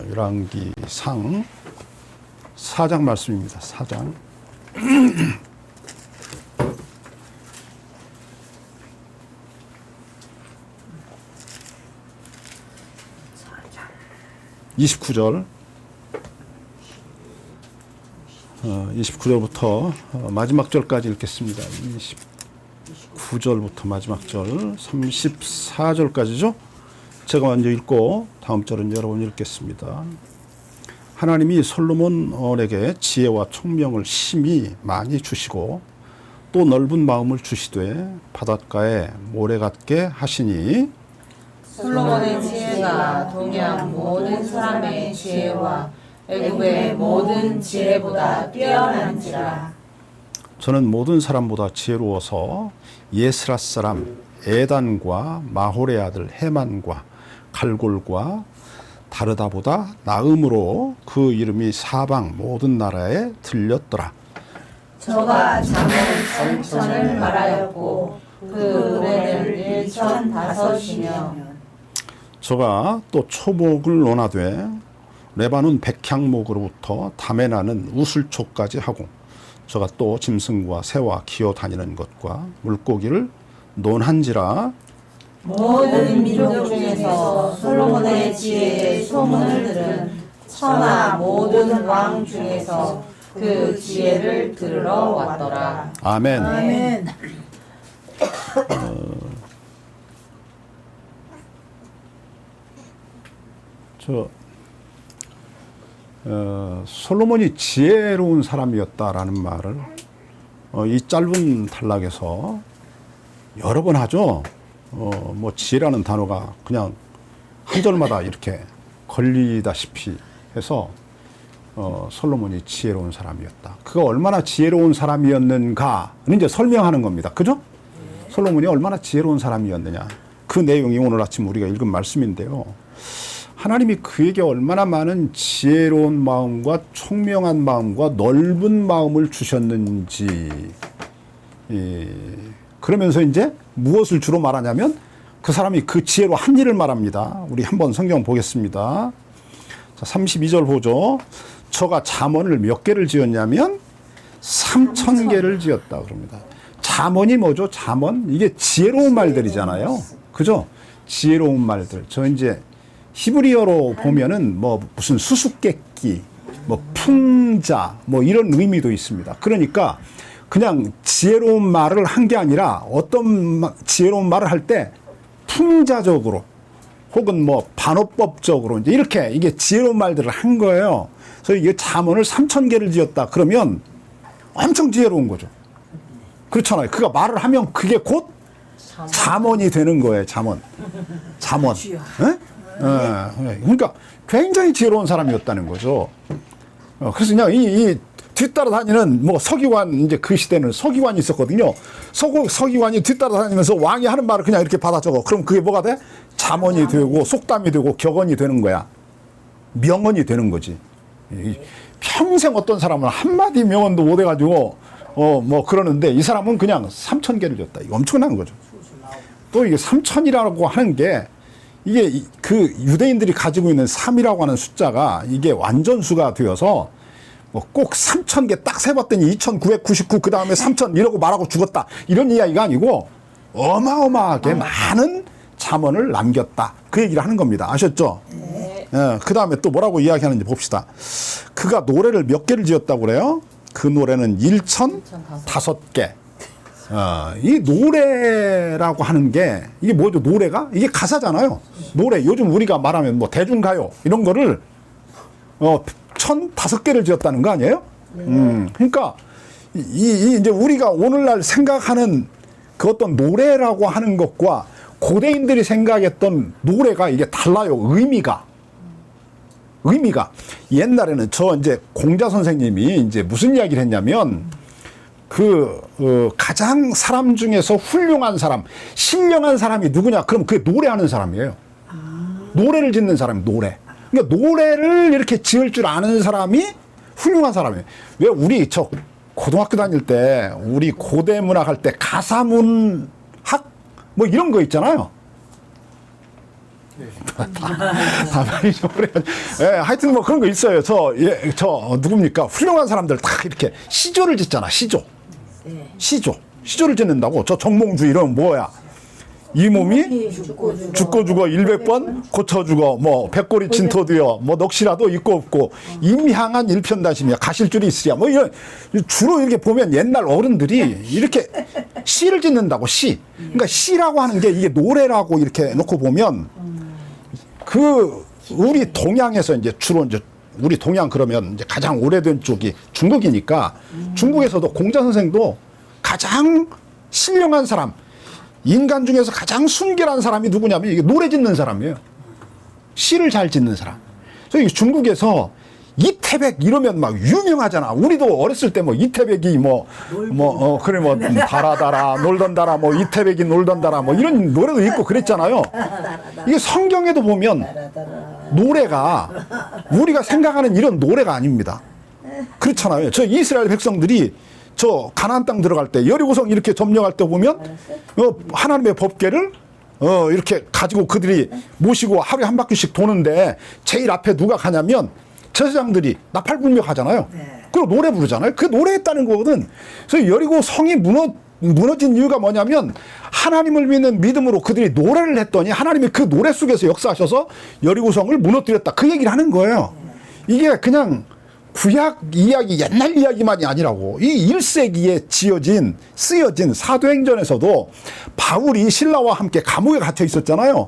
열왕기상 4장 말씀입니다. 4장. (29절) 29절부터 마지막 절까지 읽겠습니다. 29절부터 마지막 절 34절까지죠. 제가 먼저 읽고 다음 절은 여러분이 읽겠습니다. 하나님이 솔로몬에게 지혜와 총명을 심히 많이 주시고 또 넓은 마음을 주시되 바닷가에 모래 같게 하시니 솔로몬의 지혜가 동양 모든 사람의 지혜와 애굽의 모든 지혜보다 뛰어난지라. 저는 모든 사람보다 지혜로워서 예스라 사람 에단과 마홀의 아들 헤만과 갈골과 다르다보다 나음으로 그 이름이 사방 모든 나라에 들렸더라. 저가 잠언 3천을 말하였고 그 노래는 1,005이며 저가 또 초목을 논하되 레바논 백향목으로부터 담에 나는 우슬초까지 하고 저가 또 짐승과 새와 기어 다니는 것과 물고기를 논한지라. 모든 민족 중에서 솔로몬의 지혜의 소문을 들은 천하 모든 왕 중에서 그 지혜를 들으러 왔더라. 아멘. 아멘. 솔로몬이 지혜로운 사람이었다라는 말을 이 짧은 단락에서 여러 번 하죠. 뭐 지혜라는 단어가 그냥 한 절마다 이렇게 걸리다시피 해서 솔로몬이 지혜로운 사람이었다. 그가 얼마나 지혜로운 사람이었는가는 이제 설명하는 겁니다. 그죠? 솔로몬이 얼마나 지혜로운 사람이었느냐. 그 내용이 오늘 아침 우리가 읽은 말씀인데요. 하나님이 그에게 얼마나 많은 지혜로운 마음과 총명한 마음과 넓은 마음을 주셨는지, 그러면서 이제 무엇을 주로 말하냐면 그 사람이 그 지혜로 한 일을 말합니다. 우리 한번 성경 보겠습니다. 자, 32절 보죠. 저가 잠언을 몇 개를 지었냐면 3,000개를 지었다 그럽니다. 잠언이 뭐죠? 잠언? 이게 지혜로운 말들이잖아요. 그죠? 지혜로운 말들. 저 이제 히브리어로 보면은 뭐 무슨 수수께끼, 뭐 풍자, 뭐 이런 의미도 있습니다. 그러니까 그냥 지혜로운 말을 한 게 아니라 어떤 지혜로운 말을 할 때 풍자적으로 혹은 뭐 반어법적으로 이제 이렇게 이게 지혜로운 말들을 한 거예요. 그래서 이게 잠언을 3,000개를 지었다 그러면 엄청 지혜로운 거죠. 그렇잖아요. 그가 말을 하면 그게 곧 잠언이 되는 거예요. 잠언. 잠언. 그러니까 굉장히 지혜로운 사람이었다는 거죠. 그래서 그냥 이 뒤따라 다니는 뭐 서기관, 이제 그 시대는 서기관이 있었거든요. 서기관이 뒤따라 다니면서 왕이 하는 말을 그냥 이렇게 받아 적어. 그럼 그게 뭐가 돼? 잠언이 되고 속담이 되고 격언이 되는 거야. 명언이 되는 거지. 평생 어떤 사람은 한마디 명언도 못 해가지고 뭐 그러는데 이 사람은 그냥 3,000개를 줬다. 이거 엄청난 거죠. 또 이게 3,000이라고 하는 게 이게 그 유대인들이 가지고 있는 3이라고 하는 숫자가 이게 완전수가 되어서 뭐 꼭 3,000개 딱 세봤더니 2,999 그 다음에 3,000 이러고 말하고 죽었다 이런 이야기가 아니고 어마어마하게 많은 잠언을 남겼다 그 얘기를 하는 겁니다. 아셨죠? 네. 그 다음에 또 뭐라고 이야기하는지 봅시다. 그가 노래를 몇 개를 지었다고 그래요? 그 노래는 1,005개. 이 노래라고 하는 게 이게 뭐죠? 노래가? 이게 가사잖아요. 노래. 요즘 우리가 말하면 뭐 대중가요 이런 거를 1,005개를 지었다는 거 아니에요? 그러니까 이제 우리가 오늘날 생각하는 그 어떤 노래라고 하는 것과 고대인들이 생각했던 노래가 이게 달라요. 의미가 옛날에는 저 이제 공자 선생님이 이제 무슨 이야기를 했냐면 가장 사람 중에서 훌륭한 사람, 신령한 사람이 누구냐? 그럼 그게 노래하는 사람이에요. 노래를 짓는 사람이 노래. 그러니까 노래를 이렇게 지을 줄 아는 사람이 훌륭한 사람이에요. 왜 우리 저 고등학교 다닐 때 우리 고대 문학 할 때 가사문학 뭐 이런 거 있잖아요. 다만 잊어버려가지고. 예, 하여튼 뭐 그런 거 있어요. 저 누굽니까? 훌륭한 사람들 다 이렇게 시조를 짓잖아. 시조를 짓는다고. 저 정몽주 이런 뭐야? 이 몸이 죽고 죽어 100번 고쳐 죽어 뭐 백골이 진토되어 뭐 넋이라도 있고 없고 임향한 일편다심이야 가실 줄이 있으랴 뭐 이런 주로 이렇게 보면 옛날 어른들이 이렇게 시를 짓는다고 시. 그러니까 시라고 하는 게 이게 노래라고 이렇게 놓고 보면 그 우리 동양에서 이제 주로 이제 우리 동양 그러면 이제 가장 오래된 쪽이 중국이니까 중국에서도 공자 선생도 가장 신령한 사람 인간 중에서 가장 순결한 사람이 누구냐면 이게 노래 짓는 사람이에요. 시를 잘 짓는 사람. 그래서 중국에서 이태백 이러면 막 유명하잖아. 우리도 어렸을 때 뭐 이태백이 그래 뭐 달아달아 놀던달아 뭐 이태백이 놀던달아 뭐 이런 노래도 있고 그랬잖아요. 이게 성경에도 보면 노래가 우리가 생각하는 이런 노래가 아닙니다. 그렇잖아요. 저 이스라엘 백성들이 저 가나안 땅 들어갈 때 여리고성 이렇게 점령할 때 보면 하나님의 법궤를 이렇게 가지고 그들이 모시고 하루에 한 바퀴씩 도는데 제일 앞에 누가 가냐면 제사장들이 나팔불며 그리고 노래 부르잖아요. 그 노래했다는 거거든. 그래서 여리고 성이 무너진 이유가 뭐냐면 하나님을 믿는 믿음으로 그들이 노래를 했더니 하나님이 그 노래 속에서 역사하셔서 여리고 성을 무너뜨렸다. 그 얘기를 하는 거예요. 이게 그냥 구약 이야기, 옛날 이야기만이 아니라고. 이 1세기에 쓰여진 사도행전에서도 바울이 신라와 함께 감옥에 갇혀 있었잖아요.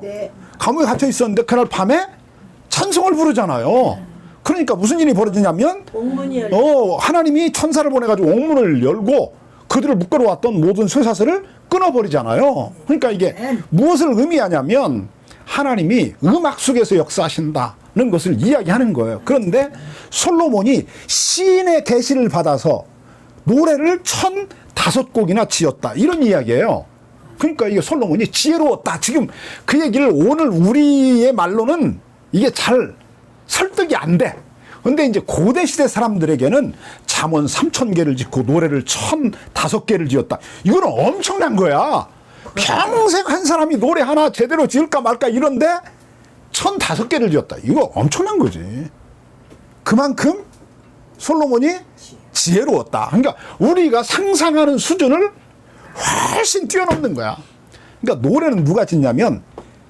감옥에 갇혀 있었는데 그날 밤에 찬송을 부르잖아요. 그러니까 무슨 일이 벌어지냐면 하나님이 천사를 보내가지고 옥문을 열고 그들을 묶어놓았던 모든 쇠사슬을 끊어버리잖아요. 그러니까 이게 무엇을 의미하냐면 하나님이 음악 속에서 역사하신다는 것을 이야기하는 거예요. 그런데 솔로몬이 시인의 계시를 받아서 노래를 1005곡이나 지었다. 이런 이야기예요. 그러니까 이게 솔로몬이 지혜로웠다. 지금 그 얘기를 오늘 우리의 말로는 이게 잘 설득이 안 돼. 근데 이제 고대 시대 사람들에게는 잠언 3000개를 짓고 노래를 1005개를 지었다. 이거는 엄청난 거야. 평생 한 사람이 노래 하나 제대로 지을까 말까 이런데 1005개를 지었다. 이거 엄청난 거지. 그만큼 솔로몬이 지혜로웠다. 그러니까 우리가 상상하는 수준을 훨씬 뛰어넘는 거야. 그러니까 노래는 누가 짓냐면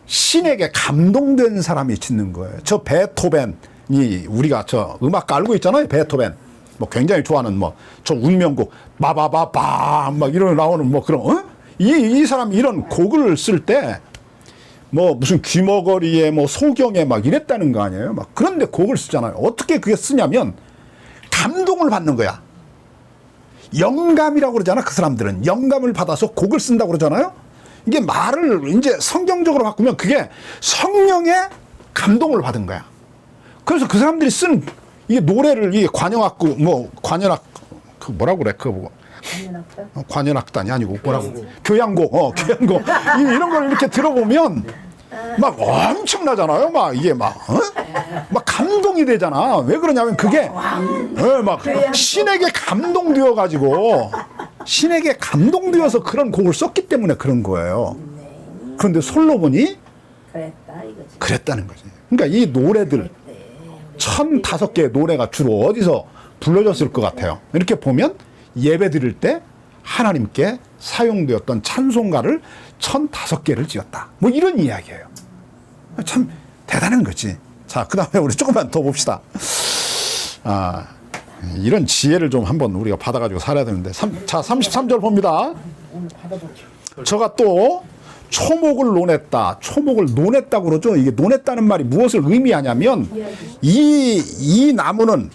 신에게 감동된 사람이 짓는 거예요. 저 베토벤이 우리가 저 음악가 알고 있잖아요. 베토벤. 뭐 굉장히 좋아하는 뭐 저 운명곡 바바바바 막 이런 나오는 뭐 그런 이 사람이 이런 곡을 쓸 때 뭐 무슨 귀머거리에 뭐 소경에 막 이랬다는 거 아니에요. 막 그런데 곡을 쓰잖아요. 어떻게 그게 쓰냐면 감동을 받는 거야. 영감이라고 그러잖아. 그 사람들은 영감을 받아서 곡을 쓴다고 그러잖아요. 이게 말을 이제 성경적으로 바꾸면 그게 성령의 감동을 받은 거야. 그래서 그 사람들이 쓴 이 노래를 이 관현악구 뭐 관현악 그 뭐라고 그래 그거 보고 관현악단이 아니고 뭐라고 교향곡 교향곡 이런 걸 이렇게 들어보면 막 엄청나잖아요. 막 이게 막 감동이 되잖아. 왜 그러냐면 그게 막 신에게 감동되어 가지고 신에게 감동되어서 그런 곡을 썼기 때문에 그런 거예요. 그런데 솔로몬이 그랬다는 거지. 그러니까 이 노래들 1005개의 노래가 주로 어디서 불러졌을 것 같아요. 이렇게 보면 예배 드릴 때 하나님께 사용되었던 찬송가를 1005개를 지었다. 뭐 이런 이야기예요. 참 대단한 거지. 자, 그 다음에 우리 조금만 더 봅시다. 이런 지혜를 좀 한번 우리가 받아가지고 살아야 되는데. 자, 33절 봅니다. 저가 또 초목을 논했다. 초목을 논했다고 그러죠. 이게 논했다는 말이 무엇을 의미하냐면 이 나무는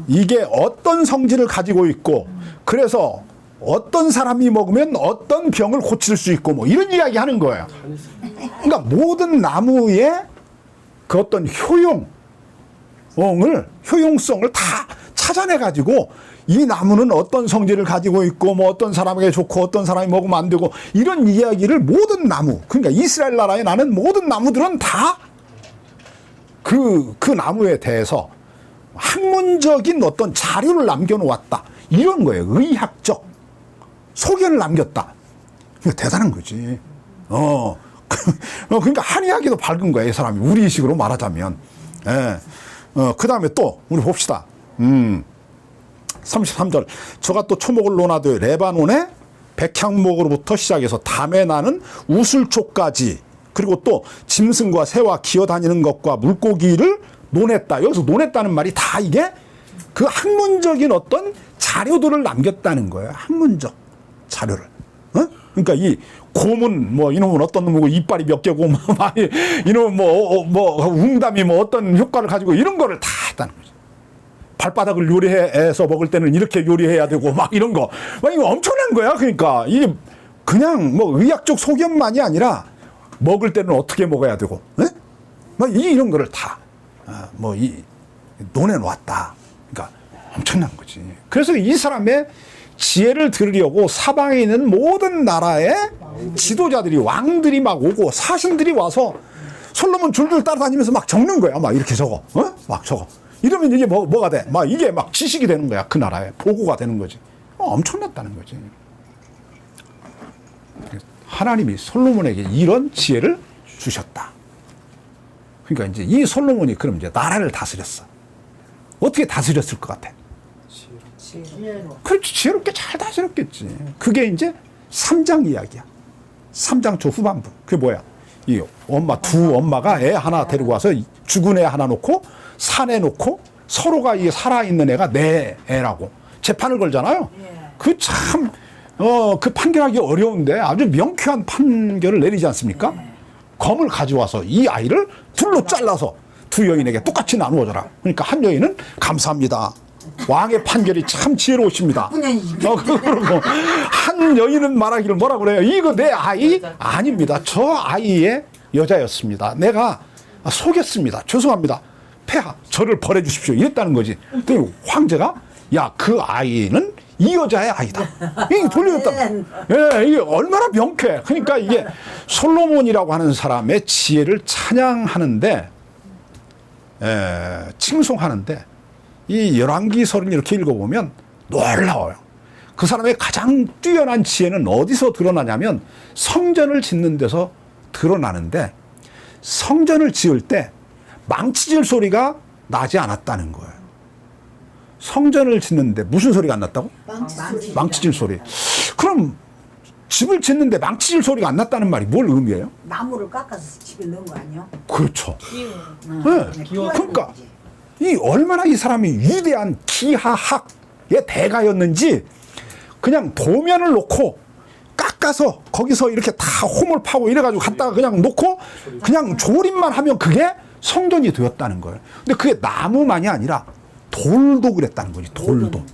이게 어떤 성질을 가지고 있고 그래서 어떤 사람이 먹으면 어떤 병을 고칠 수 있고 뭐 이런 이야기 하는 거예요. 그러니까 모든 나무의 그 어떤 효용성을 다 찾아내 가지고 이 나무는 어떤 성질을 가지고 있고 뭐 어떤 사람에게 좋고 어떤 사람이 먹으면 안 되고 이런 이야기를 모든 나무, 그러니까 이스라엘 나라에 나는 모든 나무들은 다 그 나무에 대해서 학문적인 어떤 자료를 남겨놓았다. 이런 거예요. 의학적 소견을 남겼다. 이거 대단한 거지. 그러니까 한의하기도 밝은 거야, 이 사람이. 우리 식으로 말하자면. 예. 그 다음에 또, 우리 봅시다. 33절. 저가 또 초목을 논하되 레바논의 백향목으로부터 시작해서 담에 나는 우슬초까지, 그리고 또 짐승과 새와 기어다니는 것과 물고기를 논했다. 여기서 논했다는 말이 다 이게 그 학문적인 어떤 자료들을 남겼다는 거예요. 학문적 자료를. 그러니까 이 고문, 뭐 이놈은 어떤 놈이고 이빨이 몇 개고, 이놈은 뭐 웅담이 뭐 어떤 효과를 가지고 이런 거를 다 했다는 거죠. 발바닥을 요리해서 먹을 때는 이렇게 요리해야 되고 막 이런 거. 막 이거 엄청난 거야. 그러니까 이게 그냥 뭐 의학적 소견만이 아니라 먹을 때는 어떻게 먹어야 되고, 막 이런 거를 다 논해 놓았다. 그러니까 엄청난 거지. 그래서 이 사람의 지혜를 들으려고 사방에 있는 모든 나라의 지도자들이, 왕들이 막 오고 사신들이 와서 솔로몬 줄줄 따라다니면서 막 적는 거야. 막 이렇게 적어. 막 적어. 이러면 이게 뭐가 돼? 막 이게 막 지식이 되는 거야. 그 나라에. 보고가 되는 거지. 엄청났다는 거지. 하나님이 솔로몬에게 이런 지혜를 주셨다. 그러니까 이제 이 솔로몬이 그럼 이제 나라를 다스렸어. 어떻게 다스렸을 것 같아? 그렇지. 지혜롭게 잘 다스렸겠지. 그게 이제 3장 이야기야. 3장 초 후반부. 그게 뭐야? 이 두 엄마가 애 하나 데리고 와서 죽은 애 하나 놓고 산에 놓고 서로가 이 살아있는 애가 내 애라고 재판을 걸잖아요. 그 참, 그 판결하기 어려운데 아주 명쾌한 판결을 내리지 않습니까? 검을 가져와서 이 아이를 둘로 잘라서 두 여인에게 똑같이 나누어줘라. 그러니까 한 여인은 감사합니다. 왕의 판결이 참 지혜로우십니다. 그러고 한 여인은 말하기를 뭐라 그래요? 이거 내 아이 아닙니다. 저 아이의 여자였습니다. 내가 속였습니다. 죄송합니다. 폐하, 저를 벌해 주십시오. 이랬다는 거지. 그랬더니 황제가 야, 그 아이는 이 여자의 아이다. 이게 돌려줬다. 예, 이게 얼마나 명쾌해. 그러니까 이게 솔로몬이라고 하는 사람의 지혜를 찬양하는데, 칭송하는데, 이 열왕기서를 이렇게 읽어보면 놀라워요. 그 사람의 가장 뛰어난 지혜는 어디서 드러나냐면 성전을 짓는 데서 드러나는데, 성전을 지을 때 망치질 소리가 나지 않았다는 거예요. 성전을 짓는데 무슨 소리가 안 났다고? 망치질 소리. 그럼 집을 짓는데 망치질 소리가 안 났다는 말이 뭘 의미해요? 나무를 깎아서 집에 넣은 거 아니요? 그렇죠. 네. 그러니까 이 얼마나 이 사람이 위대한 기하학의 대가였는지 그냥 도면을 놓고 깎아서 거기서 이렇게 다 홈을 파고 이래가지고 갖다가 그냥 놓고 그냥 조립만 하면 그게 성전이 되었다는 거예요. 근데 그게 나무만이 아니라 돌도 그랬다는 거지. 돌도.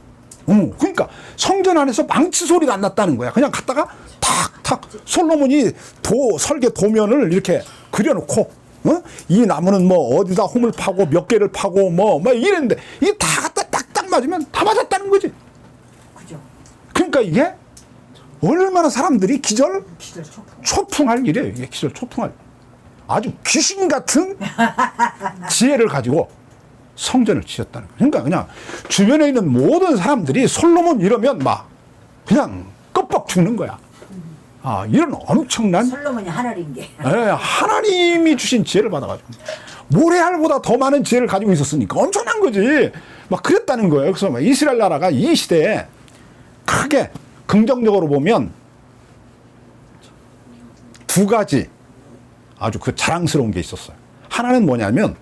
그러니까 성전 안에서 망치 소리가 안 났다는 거야. 그냥 갖다가 탁탁 솔로몬이 설계 도면을 이렇게 그려놓고 이 나무는 뭐 어디다 홈을 파고 몇 개를 파고 뭐 이랬는데 이게 다 갖다 딱딱 맞으면 다 맞았다는 거지. 그죠. 그러니까 이게 얼마나 사람들이 기절 초풍할 일이에요. 이게 기절 초풍할. 아주 귀신 같은 지혜를 가지고 성전을 지었다는 거예요. 그러니까 그냥 주변에 있는 모든 사람들이 솔로몬 이러면 막 그냥 껍벅 죽는 거야. 이런 엄청난 솔로몬이 하늘인 게. 하나님이 주신 지혜를 받아가지고 모래알보다 더 많은 지혜를 가지고 있었으니까 엄청난 거지. 막 그랬다는 거예요. 그래서 막 이스라엘 나라가 이 시대에 크게 긍정적으로 보면 두 가지 아주 그 자랑스러운 게 있었어요. 하나는 뭐냐면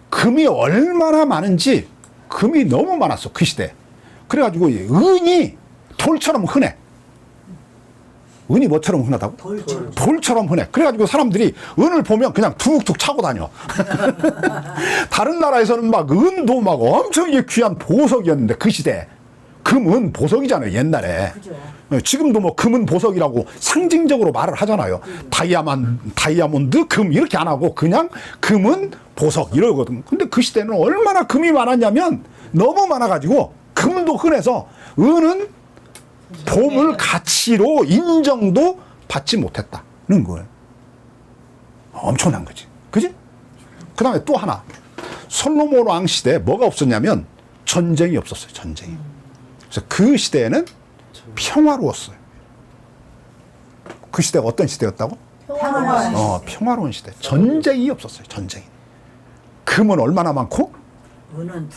금이 얼마나 많은지, 금이 너무 많았어, 그 시대에. 그래가지고 은이 돌처럼 흔해. 은이 뭐처럼 흔하다고? 돌처럼 흔해. 그래가지고 사람들이 은을 보면 그냥 툭툭 차고 다녀. 다른 나라에서는 막 은도 막 엄청 이게 귀한 보석이었는데 그 시대에. 금은 보석이잖아요, 옛날에. 그죠. 지금도 뭐 금은 보석이라고 상징적으로 말을 하잖아요. 다이아몬드, 금 이렇게 안 하고 그냥 금은 보석 이러거든. 근데 그 시대는 얼마나 금이 많았냐면 너무 많아가지고 금도 흔해서 은은 보물 가치로 인정도 받지 못했다는 거예요. 엄청난 거지. 그지? 그 다음에 또 하나. 솔로몬 왕 시대에 뭐가 없었냐면 전쟁이 없었어요. 전쟁이. 그래서 그 시대에는 평화로웠어요. 그 시대가 어떤 시대였다고? 평화로운 시대. 전쟁이 없었어요. 전쟁이. 금은 얼마나 많고 은은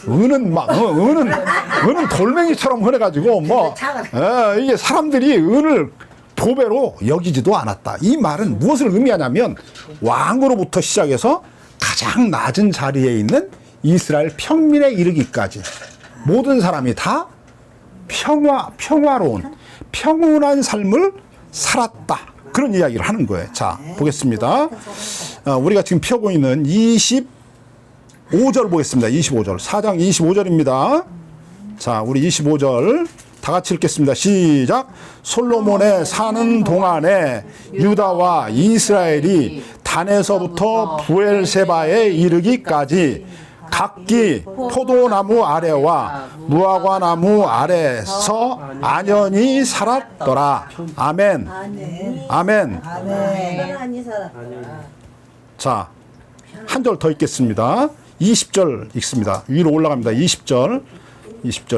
돌멩이처럼 흔해가지고 이게 사람들이 은을 보배로 여기지도 않았다. 이 말은 무엇을 의미하냐면 왕으로부터 시작해서 가장 낮은 자리에 있는 이스라엘 평민에 이르기까지 모든 사람이 다 평화로운 평온한 삶을 살았다. 그런 이야기를 하는 거예요. 자, 보겠습니다. 우리가 지금 펴고 있는 25절 보겠습니다. 25절. 4장 25절입니다. 자, 우리 25절 다 같이 읽겠습니다. 시작. 솔로몬의 사는 동안에 유다와 이스라엘이 단에서부터 부엘세바에 이르기까지 각기 포도나무 아래와 무화과나무 아래서 안연히 살았더라. 아멘. 아멘. 자, 한 절 더 읽겠습니다. 20절 읽습니다. 위로 올라갑니다. 20절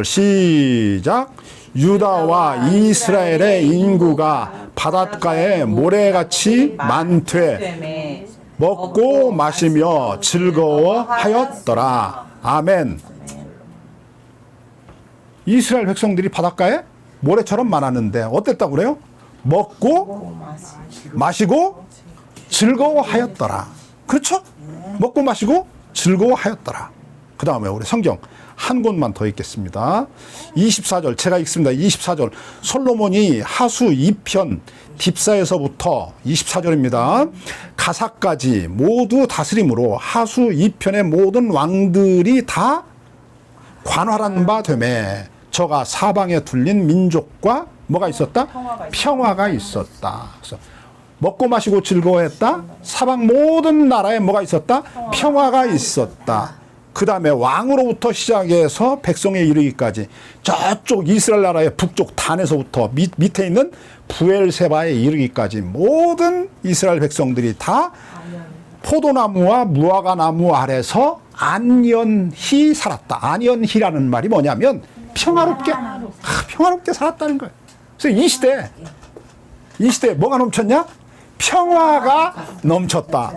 시작. 유다와 이스라엘의 인구가 바닷가에 모래같이 많되 먹고 마시며 즐거워하였더라. 아멘. 이스라엘 백성들이 바닷가에 모래처럼 많았는데 어땠다고 그래요? 먹고 마시고 즐거워하였더라. 그렇죠? 먹고 마시고 즐거워하였더라. 그 다음에 우리 성경 한 곳만 더 읽겠습니다. 24절 제가 읽습니다. 24절 솔로몬이 하수 2편 딥사에서부터 24절입니다. 가사까지 모두 다스림으로 하수 2편의 모든 왕들이 다 관할한 바 되매 저가 사방에 둘린 민족과 뭐가 있었다? 평화가 있었다. 그래서 먹고 마시고 즐거워했다. 사방 모든 나라에 뭐가 있었다? 평화가 있었다. 그 다음에 왕으로부터 시작해서 백성에 이르기까지 저쪽 이스라엘 나라의 북쪽 단에서부터 밑에 있는 부엘세바에 이르기까지 모든 이스라엘 백성들이 다 포도나무와 무화과나무 아래서 안연히 살았다. 안연히라는 말이 뭐냐면 평화롭게 살았다는 거예요. 그래서 이 시대에 뭐가 넘쳤냐? 평화가 넘쳤다.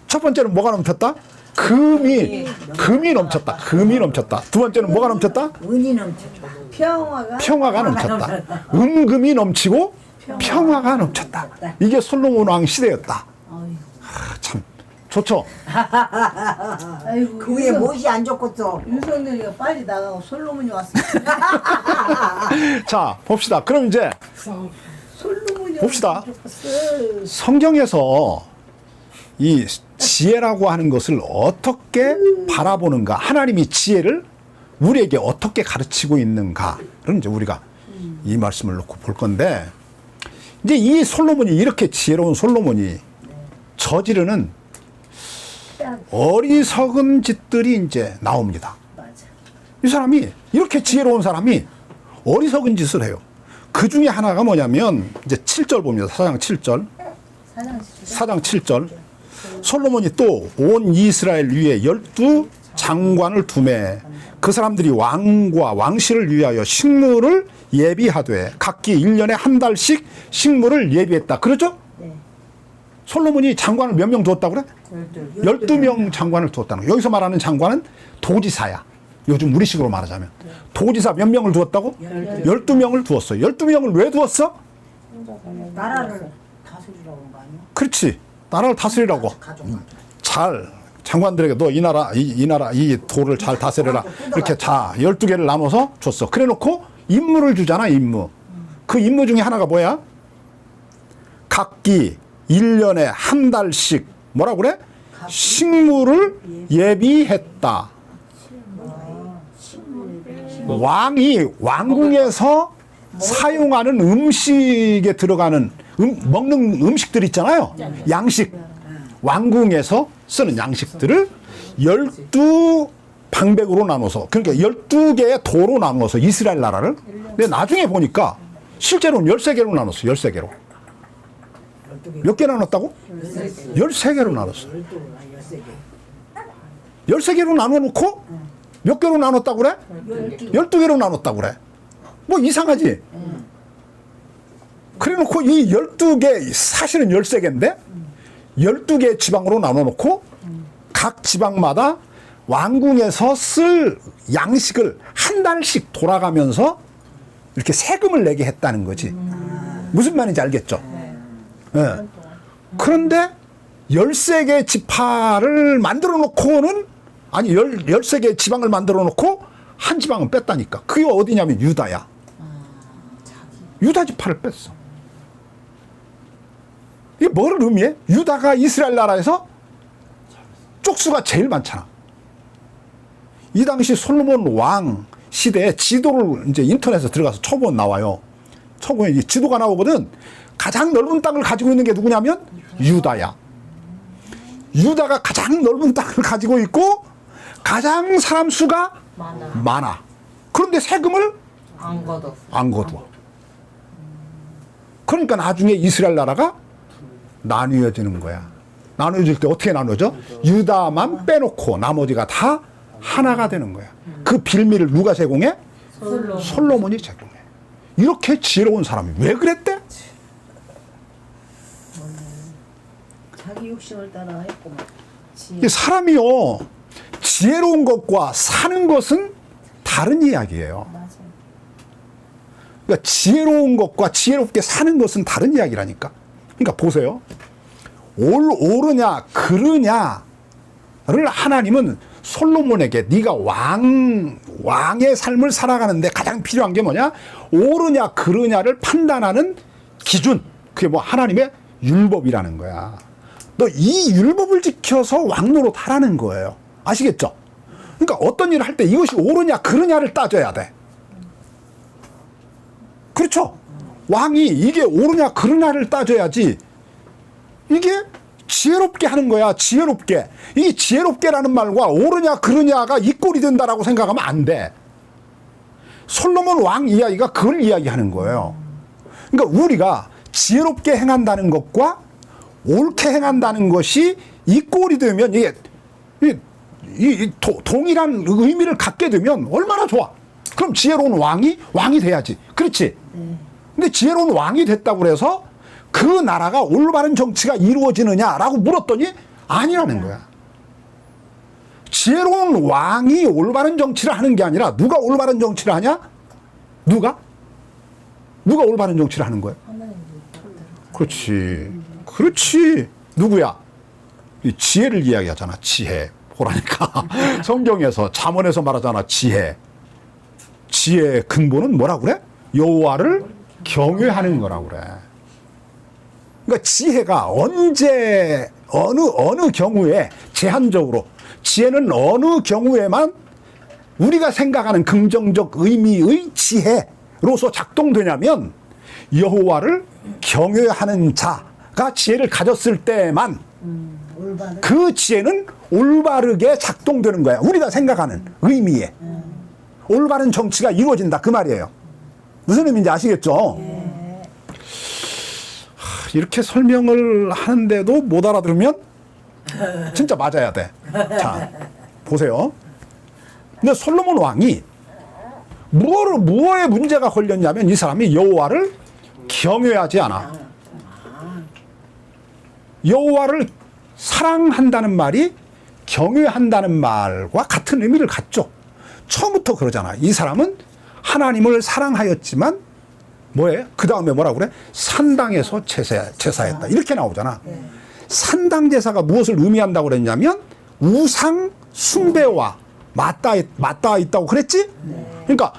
첫 번째는 뭐가 넘쳤다? 금이 넘쳤다. 금이 넘쳤다. 두 번째는 뭐가 넘쳤다? 은이 넘쳤다. 평화가 넘쳤다. 은금이 넘치고 평화가 넘쳤다. 이게 솔로몬 왕 시대였다. 참 좋죠. 아이고, 그 위에 못이 안 좋겠어. 윤석열이가 빨리 나가고 솔로몬이 왔으면 자 봅시다. 그럼 이제 솔로몬이 봅시다. 좋겠어. 성경에서 이 지혜라고 하는 것을 어떻게 바라보는가, 하나님이 지혜를 우리에게 어떻게 가르치고 있는가를 이제 우리가 이 말씀을 놓고 볼 건데, 이제 이 솔로몬이 이렇게 지혜로운 솔로몬이 저지르는 어리석은 짓들이 이제 나옵니다. 이 사람이 이렇게 지혜로운 사람이 어리석은 짓을 해요. 그 중에 하나가 뭐냐면 이제 7절 봅니다. 4장 7절. 4장 7절. 솔로몬이 또 온 이스라엘 위에 12 장관을 두매 그 사람들이 왕과 왕실을 위하여 식물을 예비하되 각기 1년에 한 달씩 식물을 예비했다. 그렇죠? 네. 솔로몬이 장관을 몇 명 두었다고 그래? 12명 장관을 두었다는 거야. 여기서 말하는 장관은 도지사야. 요즘 우리식으로 말하자면. 도지사 몇 명을 두었다고? 12명을 두었어요. 12명을 왜 두었어? 나라를 다스리라고 한 거 아니야? 그렇지. 나라를 다스리라고. 잘 장관들에게 너 이 나라 이 도를 잘 다스려라. 이렇게 자 12개를 나눠서 줬어. 그래 놓고 임무를 주잖아. 임무. 그 임무 중에 하나가 뭐야? 각기 1년에 한 달씩 뭐라고 그래? 식물을 예비했다. 왕이 왕궁에서 사용하는 음식에 들어가는 먹는 음식들 있잖아요. 양식. 왕궁에서 쓰는 양식들을 12방백으로 나눠서, 그러니까 12개의 도로 나눠서 이스라엘 나라를. 근데 나중에 보니까 실제로는 13개로 나눴어. 13개로. 몇 개 나눴다고? 13개로 나눴어. 13개로 나눠놓고 몇 개로 나눴다고 그래? 12개로 나눴다고 그래. 뭐 이상하지? 그래 놓고 이 12개, 사실은 13개인데 12개 지방으로 나눠놓고 각 지방마다 왕궁에서 쓸 양식을 한 달씩 돌아가면서 이렇게 세금을 내게 했다는 거지. 무슨 말인지 알겠죠? 예. 그런데 13개 지파를 만들어 놓고는, 아니 13개 지방을 만들어 놓고 한 지방은 뺐다니까. 그게 어디냐면 유다야. 유다 지파를 뺐어. 이게 뭐를 의미해? 유다가 이스라엘 나라에서 쪽수가 제일 많잖아. 이 당시 솔로몬 왕 시대에 지도를 이제 인터넷에 들어가서 쳐보면 나와요. 쳐보면 이 지도가 나오거든. 가장 넓은 땅을 가지고 있는 게 누구냐면 유다야. 유다가 가장 넓은 땅을 가지고 있고 가장 사람 수가 많아. 그런데 세금을 안 걷었어. 안 거둬. 그러니까 나중에 이스라엘 나라가 나뉘어지는 거야. 나눠질 때 어떻게 나눠져? 유다만 빼놓고 나머지가 다 하나가 되는 거야. 그 빌미를 누가 제공해? 솔로몬이 제공해. 이렇게 지혜로운 사람이 왜 그랬대? 자기 욕심을 따라 했구만. 이 사람이요, 지혜로운 것과 사는 것은 다른 이야기예요. 맞아. 그러니까 지혜로운 것과 지혜롭게 사는 것은 다른 이야기라니까. 그러니까 보세요. 옳으냐 그르냐를 하나님은 솔로몬에게 네가 왕의 삶을 살아가는데 가장 필요한 게 뭐냐? 옳으냐 그르냐를 판단하는 기준. 그게 뭐 하나님의 율법이라는 거야. 너 이 율법을 지켜서 왕노릇 하라는 거예요. 아시겠죠? 그러니까 어떤 일을 할 때 이것이 옳으냐 그르냐를 따져야 돼. 그렇죠? 왕이 이게 옳으냐 그르냐를 따져야지. 이게 지혜롭게 하는 거야. 지혜롭게. 이 지혜롭게라는 말과 옳으냐 그르냐가 이꼴이 된다라고 생각하면 안 돼. 솔로몬 왕 이야기가 그걸 이야기하는 거예요. 그러니까 우리가 지혜롭게 행한다는 것과 옳게 행한다는 것이 이꼴이 되면 이게 동일한 의미를 갖게 되면 얼마나 좋아. 그럼 지혜로운 왕이 돼야지. 그렇지? 근데 지혜로운 왕이 됐다고 그래서 그 나라가 올바른 정치가 이루어지느냐라고 물었더니 아니라는 거야. 지혜로운 왕이 올바른 정치를 하는 게 아니라 누가 올바른 정치를 하냐? 누가 올바른 정치를 하는 거야? 그렇지. 그렇지. 누구야? 이 지혜를 이야기하잖아. 지혜. 보라니까. 성경에서 잠언에서 말하잖아. 지혜의 근본은 뭐라고 그래? 여호와를 경외하는 거라고 그래. 그러니까 지혜가 언제 어느 경우에 제한적으로 지혜는 어느 경우에만 우리가 생각하는 긍정적 의미의 지혜로서 작동되냐면 여호와를 경외하는 자가 지혜를 가졌을 때만 올바른. 그 지혜는 올바르게 작동되는 거야. 우리가 생각하는 의미에 올바른 정치가 이루어진다 그 말이에요. 무슨 의미인지 아시겠죠? 이렇게 설명을 하는데도 못 알아들으면 진짜 맞아야 돼. 자, 보세요. 근데 솔로몬 왕이 무엇에 문제가 걸렸냐면 이 사람이 여호와를 경외하지 않아. 여호와를 사랑한다는 말이 경외한다는 말과 같은 의미를 갖죠. 처음부터 그러잖아. 이 사람은 하나님을 사랑하였지만 뭐예요? 그 다음에 뭐라고 그래? 산당에서 제사했다. 이렇게 나오잖아. 산당 제사가 무엇을 의미한다고 그랬냐면 우상 숭배와 맞닿아 있다고 그랬지? 그러니까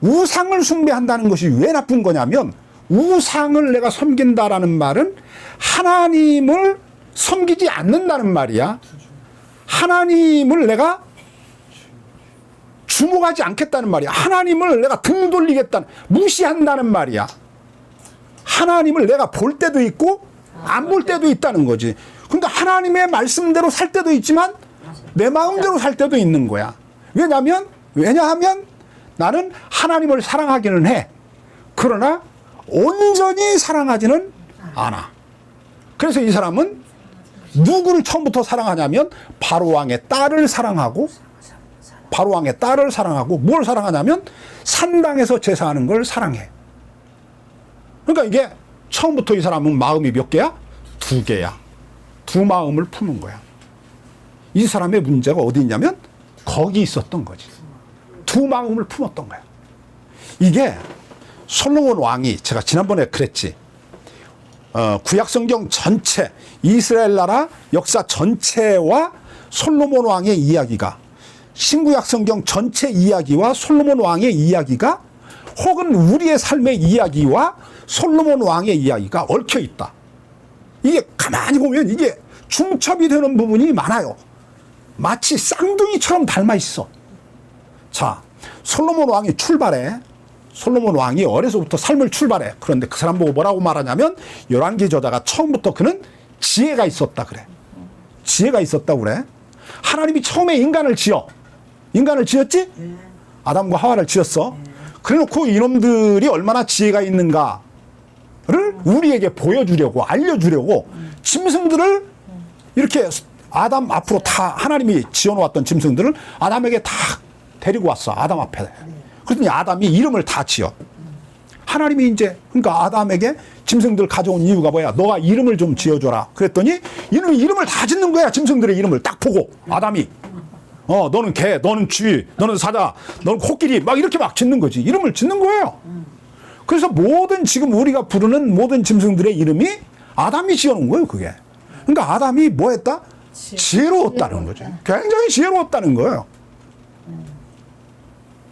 우상을 숭배한다는 것이 왜 나쁜 거냐면 우상을 내가 섬긴다라는 말은 하나님을 섬기지 않는다는 말이야. 하나님을 내가 주목하지 않겠다는 말이야. 하나님을 내가 등 돌리겠다는, 무시한다는 말이야. 하나님을 내가 볼 때도 있고 안 볼 때도 있다는 거지. 그러니까 하나님의 말씀대로 살 때도 있지만 내 마음대로 살 때도 있는 거야. 왜냐하면 나는 하나님을 사랑하기는 해. 그러나 온전히 사랑하지는 않아. 그래서 이 사람은 누구를 처음부터 사랑하냐면 바로왕의 딸을 사랑하고 뭘 사랑하냐면 산당에서 제사하는 걸 사랑해. 그러니까 이게 처음부터 이 사람은 마음이 몇 개야? 2개야. 두 마음을 푸는 거야. 이 사람의 문제가 어디 있냐면 거기 있었던 거지. 두 마음을 품었던 거야. 이게 솔로몬 왕이 제가 지난번에 그랬지. 구약성경 전체 이스라엘 나라 역사 전체와 솔로몬 왕의 이야기가 신구약성경 전체 이야기와 솔로몬 왕의 이야기가 혹은 우리의 삶의 이야기와 솔로몬 왕의 이야기가 얽혀 있다. 이게 가만히 보면 이게 중첩이 되는 부분이 많아요. 마치 쌍둥이처럼 닮아 있어. 자, 솔로몬 왕이 출발해. 솔로몬 왕이 어려서부터 삶을 출발해. 그런데 그 사람 보고 뭐라고 말하냐면 열왕기 저자가 처음부터 그는 지혜가 있었다 그래. 지혜가 있었다고 그래. 하나님이 처음에 인간을 지어. 인간을 지었지? 아담과 하와를 지었어. 그래놓고 이놈들이 얼마나 지혜가 있는가를 우리에게 보여주려고 알려주려고 짐승들을 이렇게 아담 앞으로 다 하나님이 지어놓았던 짐승들을 아담에게 다 데리고 왔어. 아담 앞에. 그랬더니 아담이 이름을 다 지어. 하나님이 이제 그러니까 아담에게 짐승들 가져온 이유가 뭐야? 너가 이름을 좀 지어줘라. 그랬더니 이름을 다 짓는 거야. 짐승들의 이름을 딱 보고 아담이. 너는 개, 너는 쥐, 너는 사자, 너는 코끼리 막 이렇게 막 짓는 거지. 이름을 짓는 거예요. 그래서 모든 지금 우리가 부르는 모든 짐승들의 이름이 아담이 지어놓은 거예요. 그게. 그러니까 아담이 뭐 했다? 지혜로웠다는 거죠. 굉장히 지혜로웠다는 거예요.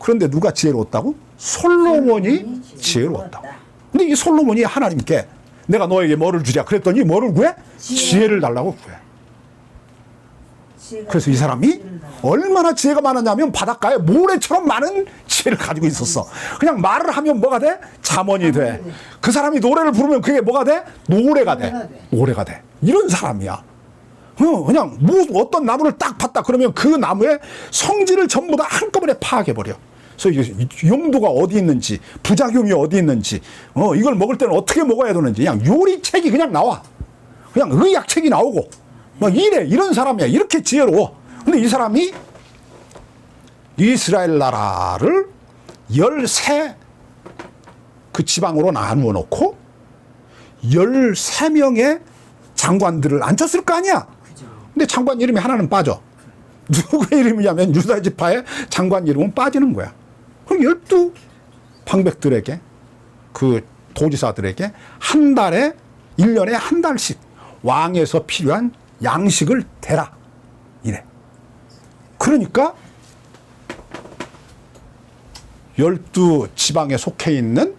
그런데 누가 지혜로웠다고? 솔로몬이 지혜로웠다고. 근데 이 솔로몬이 하나님께 내가 너에게 뭐를 주랴 그랬더니 뭐를 구해? 지혜를 달라고 구해. 그래서 이 사람이 얼마나 지혜가 많았냐면 바닷가에 모래처럼 많은 지혜를 가지고 있었어. 그냥 말을 하면 뭐가 돼? 잠언이 돼. 그 사람이 노래를 부르면 그게 뭐가 돼? 노래가 돼. 노래가 돼. 이런 사람이야. 그냥 뭐 어떤 나무를 딱 봤다 그러면 그 나무의 성질을 전부 다 한꺼번에 파악해버려. 그래서 용도가 어디 있는지, 부작용이 어디 있는지, 이걸 먹을 때는 어떻게 먹어야 되는지, 그냥 요리책이 그냥 나와. 그냥 의학책이 나오고, 막 이런 사람이야. 이렇게 지혜로워. 근데 이 사람이 이스라엘 나라를 13 그 지방으로 나누어 놓고 13명의 장관들을 앉혔을 거 아니야. 근데 장관 이름이 하나는 빠져. 누구의 이름이냐면 유다 지파의 장관 이름은 빠지는 거야. 그럼 12 방백들에게 그 도지사들에게 한 달에 1년에 한 달씩 왕에서 필요한 양식을 대라. 이래. 그러니까 12 지방에 속해 있는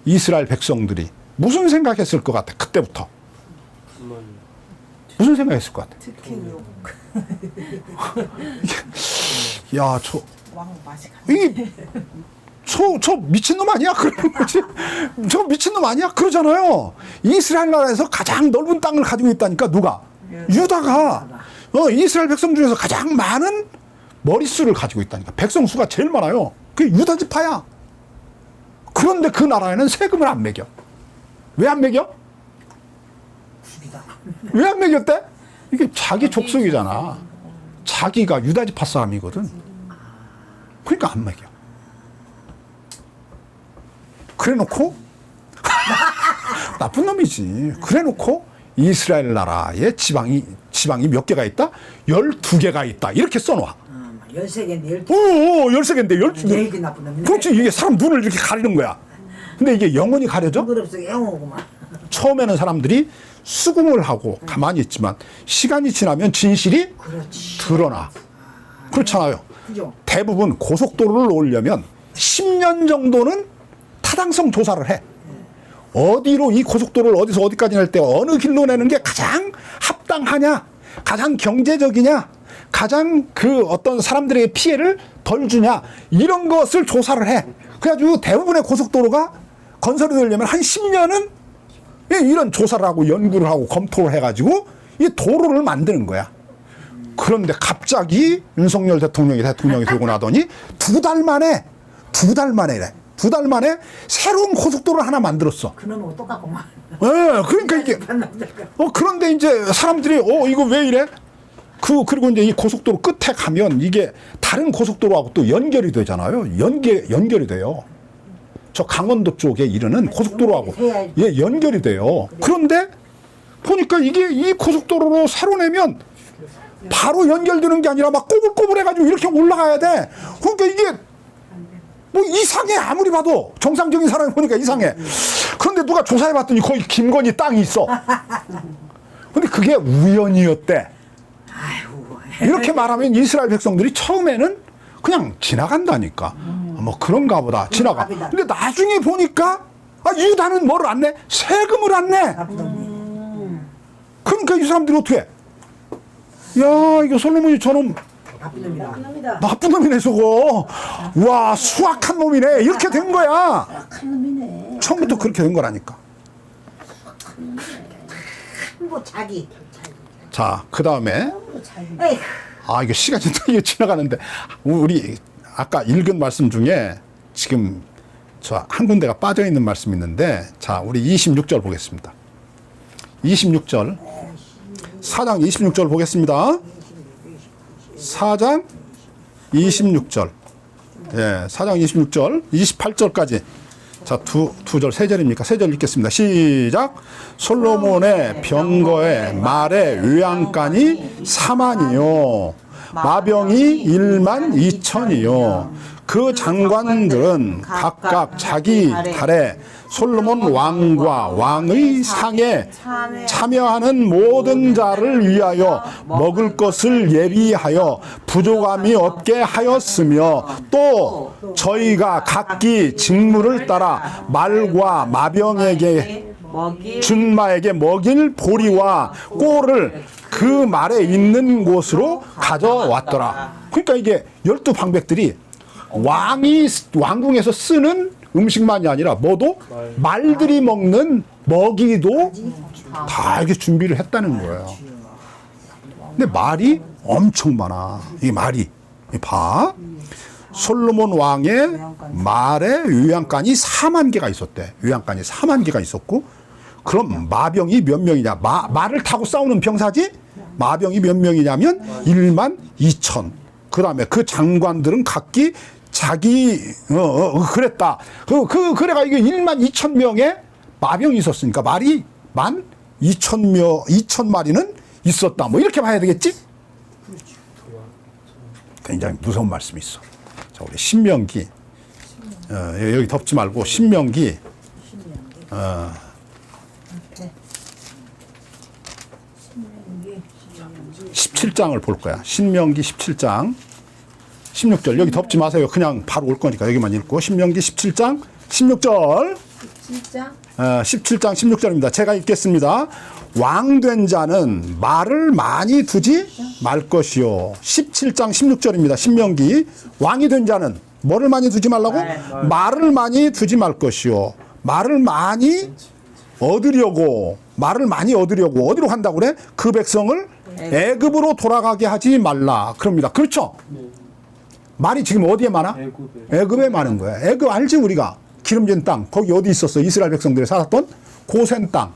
이스라엘 백성들이 무슨 생각했을 것 같아? 그때부터. 무슨 생각했을 것 같아? 특행욕. 야, 저 미친놈 아니야? 그러는 거지. 저 미친놈 아니야? 그러잖아요. 이스라엘 나라에서 가장 넓은 땅을 가지고 있다니까, 누가? 유다가. 이스라엘 백성 중에서 가장 많은 머릿수를 가지고 있다니까. 백성 수가 제일 많아요. 그게 유다 지파야. 그런데 그 나라에는 세금을 안 매겨. 왜 안 매겨? 왜 안 매겼대? 이게 자기 족속이잖아. 자기가 유다 지파 사람이거든. 그러니까 안 매겨. 그래놓고 나쁜 놈이지. 그래놓고 이스라엘 나라의 지방이 몇 개가 있다? 12개가 있다. 이렇게 써놔. 13개인데 12개. 13개인데 12개. 이게 나쁜 놈이네. 그렇지. 이게 사람 눈을 이렇게 가리는 거야. 근데 이게 영원히 가려져? 그릇속에 영어구만. 처음에는 사람들이 수긍을 하고 가만히 있지만 시간이 지나면 진실이 그렇지. 드러나. 그렇잖아요. 그죠? 대부분 고속도로를 놓으려면 10년 정도는 타당성 조사를 해. 어디로 이 고속도로를 어디서 어디까지 낼 때 어느 길로 내는 게 가장 합당하냐, 가장 경제적이냐, 가장 그 어떤 사람들에게 피해를 덜 주냐, 이런 것을 조사를 해. 그래가지고 대부분의 고속도로가 건설이 되려면 한 10년은 이런 조사를 하고 연구를 하고 검토를 해가지고 이 도로를 만드는 거야. 그런데 갑자기 윤석열 대통령이 되고 나더니 두 달 만에 새로운 고속도로를 하나 만들었어. 그놈하고 똑같구만. 그러니까 이게 그런데 이제 사람들이 이거 왜 이래? 그리고 이제 이 고속도로 끝에 가면 이게 다른 고속도로하고 또 연결이 되잖아요. 연결이 돼요. 저 강원도 쪽에 이르는 고속도로하고 연결이 돼요. 그런데 보니까 이게 이 고속도로로 새로 내면 바로 연결되는 게 아니라 막 꼬불꼬불해가지고 이렇게 올라가야 돼. 그러니까 이게 뭐 이상해. 아무리 봐도 정상적인 사람이 보니까 이상해. 그런데 누가 조사해봤더니 거기 김건희 땅이 있어. 근데 그게 우연이었대. 이렇게 말하면 이스라엘 백성들이 처음에는 그냥 지나간다니까. 뭐 그런가 보다. 지나가. 근데 나중에 보니까 유다는 뭐를 안 내? 세금을 안 내. 그러니까 이 사람들이 어떻게 해? 야, 이거 솔로몬이 저놈 나쁜 놈이네 저거. 와, 수악한 놈이네. 이렇게 된 거야. 처음부터 그렇게 된 거라니까. 뭐 자기. 자, 그 다음에 에이, 이거 시간이 되게 지나가는데 우리 아까 읽은 말씀 중에 지금 저 한 군데가 빠져 있는 말씀이 있는데, 자, 우리 26절 보겠습니다. 26절 4장 26절 보겠습니다. 4장 26절. 예, 4장 26절 28절까지. 자, 두 절, 세 절입니까? 세 절 읽겠습니다. 시작. 솔로몬의 병거의 말의 외양간이 4만이요 마병이 1만 2천이요 그 장관들은 각각 자기 달에 솔로몬 왕과 왕의 상에 참여하는 모든 자를 위하여 먹을 것을 예비하여 부족함이 없게 하였으며, 또 저희가 각기 직무를 따라 말과 마병에게 준마에게 먹일 보리와 꼴을 그 말에 있는 곳으로 가져왔더라. 그러니까 이게 12방백들이 왕이 왕궁에서 쓰는 음식만이 아니라 뭐도 말들이 먹는 먹이도 다 이렇게 준비를 했다는 거예요. 근데 말이 엄청 많아. 이 말이 봐. 솔로몬 왕의 말에 요양간이 4만 개가 있었대. 요양간이 4만 개가 있었고, 그럼 마병이 몇 명이냐? 말을 타고 싸우는 병사지? 마병이 몇 명이냐면 1만 2천. 그 다음에 그 장관들은 각기 자기 그랬다. 그래가 이게 1만 2천 명의 마병이 있었으니까 말이 1만 2천 마리는 있었다. 뭐 이렇게 봐야 되겠지? 굉장히 무서운 말씀이 있어. 자, 우리 신명기. 여기 덮지 말고 신명기. 17장을 볼 거야. 신명기 17장 16절. 여기 덮지 마세요. 그냥 바로 올 거니까 여기만 읽고. 신명기 17장 16절. 17장 16절입니다. 제가 읽겠습니다. 왕된 자는 말을 많이 두지 말 것이요. 17장 16절입니다. 신명기. 왕이 된 자는 뭐를 많이 두지 말라고? 말을 많이 두지 말 것이요. 말을 많이 얻으려고, 말을 많이 얻으려고 어디로 간다고 그래? 그 백성을 애굽으로 돌아가게 하지 말라. 그럽니다. 그렇죠? 말이 지금 어디에 많아? 애굽에 많은 거야. 애굽 알지 우리가? 기름진 땅. 거기 어디 있었어? 이스라엘 백성들이 살았던 고센 땅.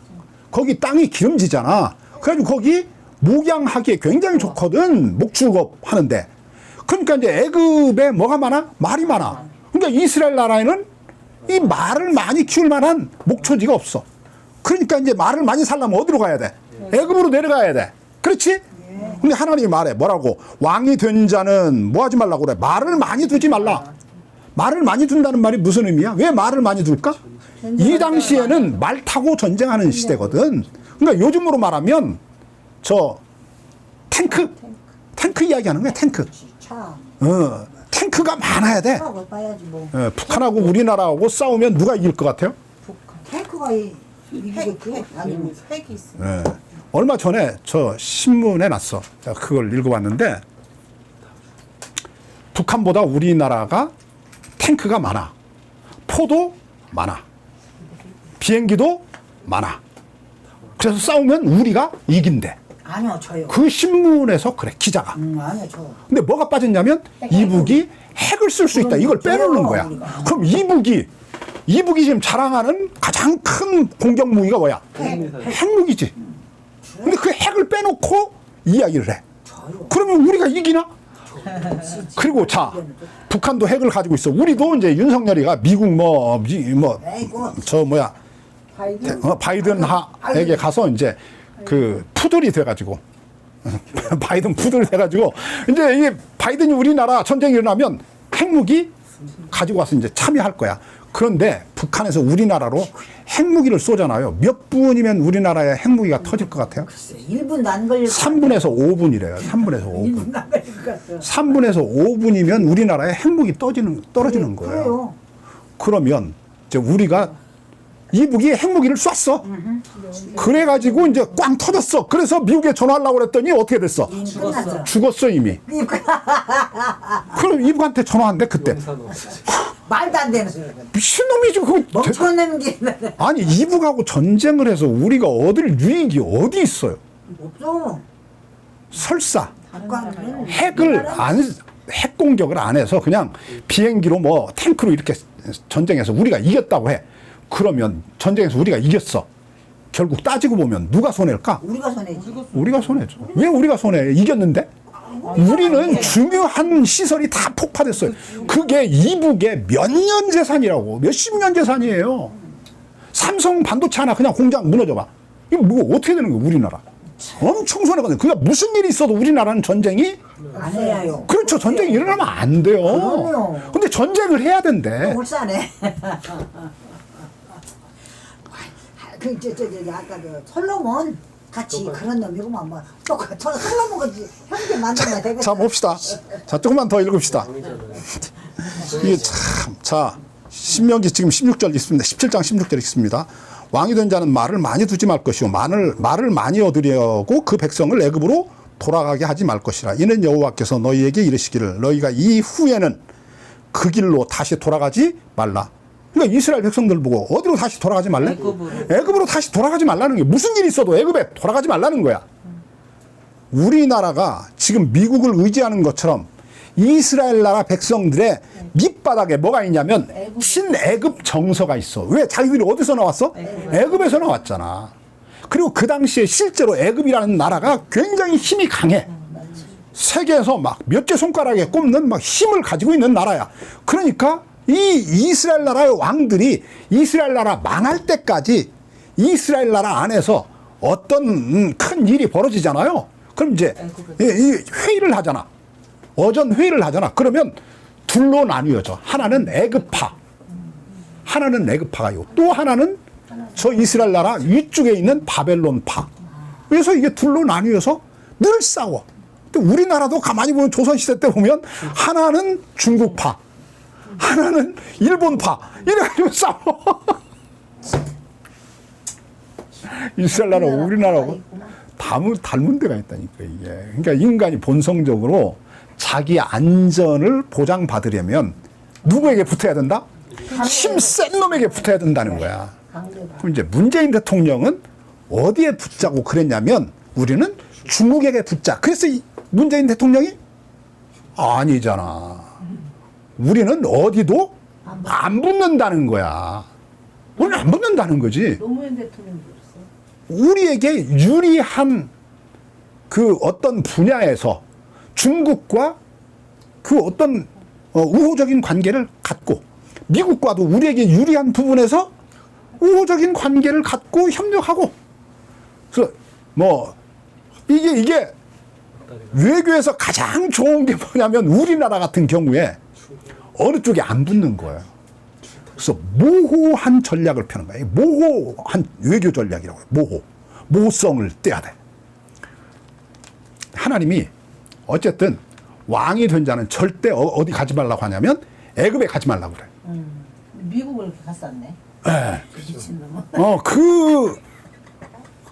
거기 땅이 기름지잖아. 그래가지고 거기 목양하기에 굉장히 좋거든. 목축업 하는데. 그러니까 이제 애굽에 뭐가 많아? 말이 많아. 그러니까 이스라엘 나라에는 이 말을 많이 키울 만한 목초지가 없어. 그러니까 이제 말을 많이 살려면 어디로 가야 돼? 애굽으로 내려가야 돼. 그렇지? 근데 하나님이 말해. 뭐라고? 왕이 된 자는 뭐 하지 말라고 그래? 말을 많이 두지 말라. 말을 많이 둔다는 말이 무슨 의미야? 왜 말을 많이 둘까? 이 당시에는 말 타고 전쟁하는 시대거든. 그러니까 요즘으로 말하면 저 탱크 이야기하는 거야. 탱크. 탱크가 많아야 돼. 북한하고 우리나라하고 싸우면 누가 이길 것 같아요? 탱크가 이기겠지? 아니면 핵이 있어. 얼마 전에 저 신문에 났어. 제가 그걸 읽어봤는데 북한보다 우리나라가 탱크가 많아. 포도 많아. 비행기도 많아. 그래서 싸우면 우리가 이긴대. 아니요, 저요. 그 신문에서 그래, 기자가. 아니요, 저. 근데 뭐가 빠졌냐면 이북이 핵을 쓸 수 있다. 이걸 빼놓는 거야. 그럼 이북이 지금 자랑하는 가장 큰 공격 무기가 뭐야? 핵무기지. 근데 그 핵을 빼놓고 이야기를 해. 그러면 우리가 이기나? 그리고 자, 북한도 핵을 가지고 있어. 우리도 이제 윤석열이가 미국 바이든에게 가서 이제 그 푸들이 돼가지고 바이든 푸들이 돼가지고 이제 이 바이든이 우리나라 전쟁이 일어나면 핵무기 가지고 와서 이제 참여할 거야. 그런데 북한에서 우리나라로 핵무기를 쏘잖아요. 몇 분이면 우리나라에 핵무기가 터질 것 같아요? 1분도 안 걸릴 것 3분에서 5분이래요. 3분에서 5분. 1분도 안 걸릴 것 같아. 3분에서 5분이면 우리나라에 핵무기 떨어지는 거예요. 그래요. 그러면 이제 우리가 이 무기에 핵무기를 쐈어. 그래가지고 이제 꽝 터졌어. 그래서 미국에 전화하려고 그랬더니 어떻게 됐어? 끝났어. 죽었어 이미. 그럼 이북한테 전화한대 그때. 말도 안 되는 소리. 미친놈이지 그거. 멍청한 게 아니 이북하고 전쟁을 해서 우리가 얻을 유익이 어디 있어요? 없어. 설사 북한은 핵 공격을 안 해서 그냥 비행기로 뭐 탱크로 이렇게 전쟁해서 우리가 이겼다고 해. 그러면 전쟁에서 우리가 이겼어. 결국 따지고 보면 누가 손해일까? 우리가 손해지. 우리가 손해죠. 왜 우리가 손해? 이겼는데? 우리는 중요한 시설이 다 폭파됐어요. 그게 이북의 몇 년 재산이라고. 몇십 년 재산이에요. 삼성 반도체 하나 그냥 공장 무너져봐. 이거 뭐 어떻게 되는 거예요, 우리나라? 엄청 손해거든요. 그러니까 무슨 일이 있어도 우리나라는 전쟁이 안 해요. 그렇죠. 전쟁이 일어나면 안 돼요. 그럼요. 근데 전쟁을 해야 된대. 울산에. 아까 솔로몬 같이 그런 놈이구만 뭐또 솔로몬 같이 형제 만들면 되겠다. 자 봅시다. 자 조금만 더 읽읍시다. 이게 참, 자 신명기 지금 16절 있습니다. 17장 16절 있습니다. 왕이 된 자는 말을 많이 두지 말 것이요 말을 많이 얻으려고 그 백성을 애굽으로 돌아가게 하지 말 것이라. 이는 여호와께서 너희에게 이르시기를 너희가 이후에는 그 길로 다시 돌아가지 말라. 그러니까 이스라엘 백성들 보고 어디로 다시 돌아가지 말래? 애굽으로 다시 돌아가지 말라는 게 무슨 일이 있어도 애굽에 돌아가지 말라는 거야. 우리나라가 지금 미국을 의지하는 것처럼 이스라엘 나라 백성들의 밑바닥에 뭐가 있냐면 친애굽 정서가 있어. 왜? 자기들이 어디서 나왔어? 애굽에서 나왔잖아. 그리고 그 당시에 실제로 애굽이라는 나라가 굉장히 힘이 강해. 세계에서 막 몇 개 손가락에 꼽는 막 힘을 가지고 있는 나라야. 그러니까 이 이스라엘 나라의 왕들이 이스라엘 나라 망할 때까지 이스라엘 나라 안에서 어떤 큰 일이 벌어지잖아요. 그럼 이제 이 회의를 하잖아. 어전 회의를 하잖아. 그러면 둘로 나뉘어져. 하나는 애굽파, 하나는 애굽파가요. 또 하나는 저 이스라엘 나라 위쪽에 있는 바벨론파. 그래서 이게 둘로 나뉘어서 늘 싸워. 또 우리나라도 가만히 보면 조선시대 때 보면 하나는 중국파, 하나는 일본파 이래가지고 싸워. 이스라엘 나라 우리나라하고 닮은 데가 있다니까 이게. 그러니까 인간이 본성적으로 자기 안전을 보장받으려면 누구에게 붙어야 된다? 힘센 놈에게 붙어야 된다는 거야. 그럼 이제 문재인 대통령은 어디에 붙자고 그랬냐면 우리는 중국에게 붙자. 그래서 문재인 대통령이 아니잖아. 우리는 어디도 안 붙는다는 거야. 우리는 안 붙는다는 거지. 노무현 대통령도 그랬어요. 우리에게 유리한 그 어떤 분야에서 중국과 그 어떤 우호적인 관계를 갖고 미국과도 우리에게 유리한 부분에서 우호적인 관계를 갖고 협력하고. 그래서 뭐 이게 외교에서 가장 좋은 게 뭐냐면 우리나라 같은 경우에 어느 쪽에 안 붙는 거예요. 그래서 모호한 전략을 펴는 거예요. 모호한 외교 전략이라고 해요. 모호성을 떼야 돼. 하나님이 어쨌든 왕이 된 자는 절대 어디 가지 말라고 하냐면 애굽에 가지 말라고 그래. 미국을 갔었네. 네. 미친놈은.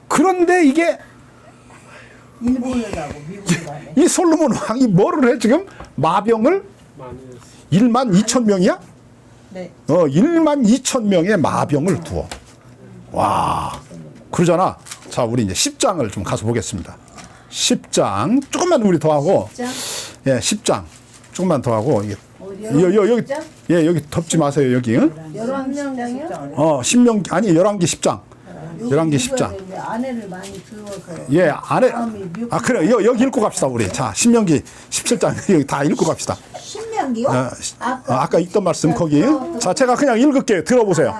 그런데 이게 일본을 가고 미국을 가네. 이 솔로몬 왕이 뭐를 해 지금? 마병을 1만 2천 명이야? 네. 1만 2천 명의 마병을 두어. 와, 그러잖아. 자, 우리 이제 10장을 좀 가서 보겠습니다. 10장 조금만 우리 더 하고. 10장? 예, 10장 조금만 더 하고 이게 어디요? 여기 예, 여기 덮지 마세요, 여기. 응? 열왕장이요? 신명 아니 열왕기 10장. 열왕기 10장. 아내를 많이 두어서. 예, 안에 그래. 여기 읽고 갑시다, 우리. 자, 신명기 17장 여기 다 읽고 갑시다. 신명기요? 아까 읽던 말씀 거기. 자, 제가 그냥 읽을게요. 들어보세요.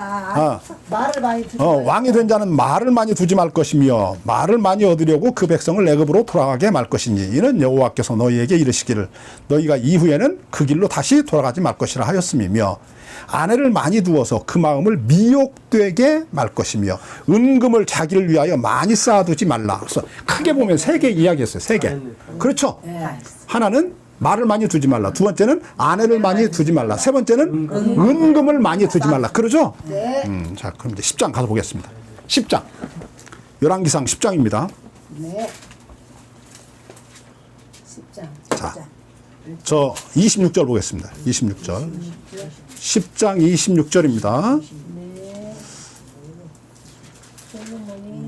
말을 많이 듣는 왕이 된 자는 말을 많이 두지 말 것이며 말을 많이 얻으려고 그 백성을 애굽으로 돌아가게 말 것이니 이는 여호와께서 너희에게 이르시기를 너희가 이후에는 그 길로 다시 돌아가지 말 것이라 하였음이며 아내를 많이 두어서 그 마음을 미혹되게 말 것이며 은금을 자기를 위하여 많이 쌓아두지 말라. 그래서 크게 보면 세 개 이야기했어요. 세 개. 그렇죠. 하나는 말을 많이 두지 말라. 두 번째는 아내를 많이 두지 말라. 세 번째는 은금을 많이 두지 말라. 그러죠? 네. 자, 그럼 이제 10장 가서 보겠습니다. 10장. 열왕기상 10장입니다. 네. 10장. 자, 저 26절 보겠습니다. 26절. 10장 26절입니다.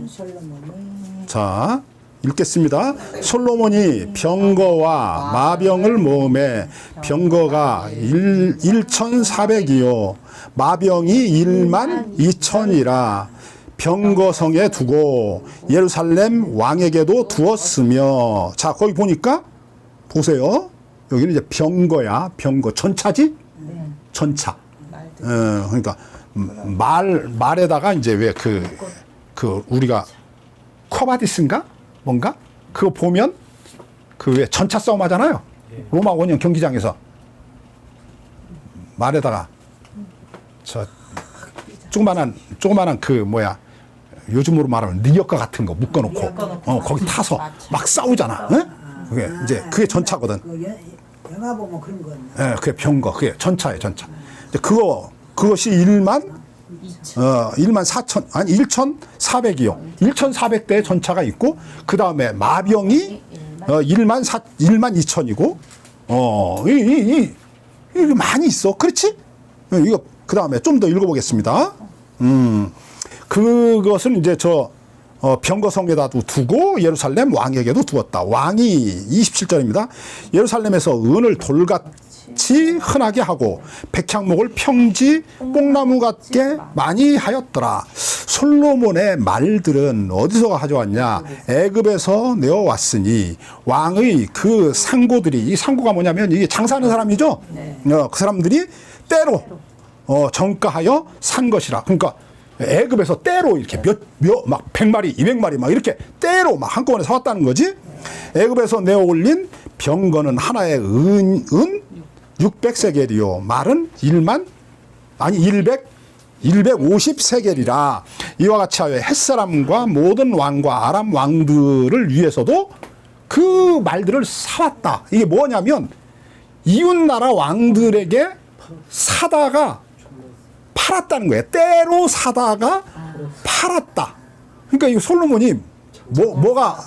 솔로몬이 자, 읽겠습니다. 솔로몬이 병거와 마병을 모음해 병거가 1,400이요 마병이 1만 2천이라 병거성에 두고 예루살렘 왕에게도 두었으며. 자, 거기 보니까 보세요. 여기는 이제 병거야. 병거. 전차지? 전차. 그러니까 말에다가 이제 왜 그 우리가 커바디스인가? 뭔가? 그거 보면 그 왜 전차 싸움 하잖아요. 로마 원형 경기장에서 말에다가 저 조그만한 그 뭐야 요즘으로 말하면 리어카 같은 거 묶어놓고 거기 타서 막 싸우잖아. 그게 이제 그게 전차거든. 영화 보면 그런 건. 예, 그게 병거, 그게 전차예요, 전차. 이제 그것이 1,400이요. 1,400대의 전차가 있고, 그 다음에 마병이 1만 2천이고, 이게 많이 있어. 그렇지? 이거, 그 다음에 좀 더 읽어보겠습니다. 그것은 이제 병거성에다 두고 예루살렘 왕에게도 두었다. 왕이 27절입니다. 예루살렘에서 은을 돌같이 흔하게 하고 백향목을 평지 뽕나무 같게 많이 하였더라. 솔로몬의 말들은 어디서 가져왔냐? 애굽에서 내어왔으니 왕의 그 상고들이, 이 상고가 뭐냐면 이게 장사하는 사람이죠. 그 사람들이 때로 정가하여 산 것이라. 그러니까 애굽에서 때로 이렇게 막 100마리, 200마리 막 이렇게 때로 막 한꺼번에 사왔다는 거지. 애굽에서 내어 올린 병거는 하나에 은 600세겔이요. 말은 150세겔이라. 이와 같이 하여 햇사람과 모든 왕과 아람 왕들을 위해서도 그 말들을 사왔다. 이게 뭐냐면 이웃나라 왕들에게 사다가 팔았다는 거예요. 때로 사다가 팔았다. 그러니까 이 솔로몬이 뭐가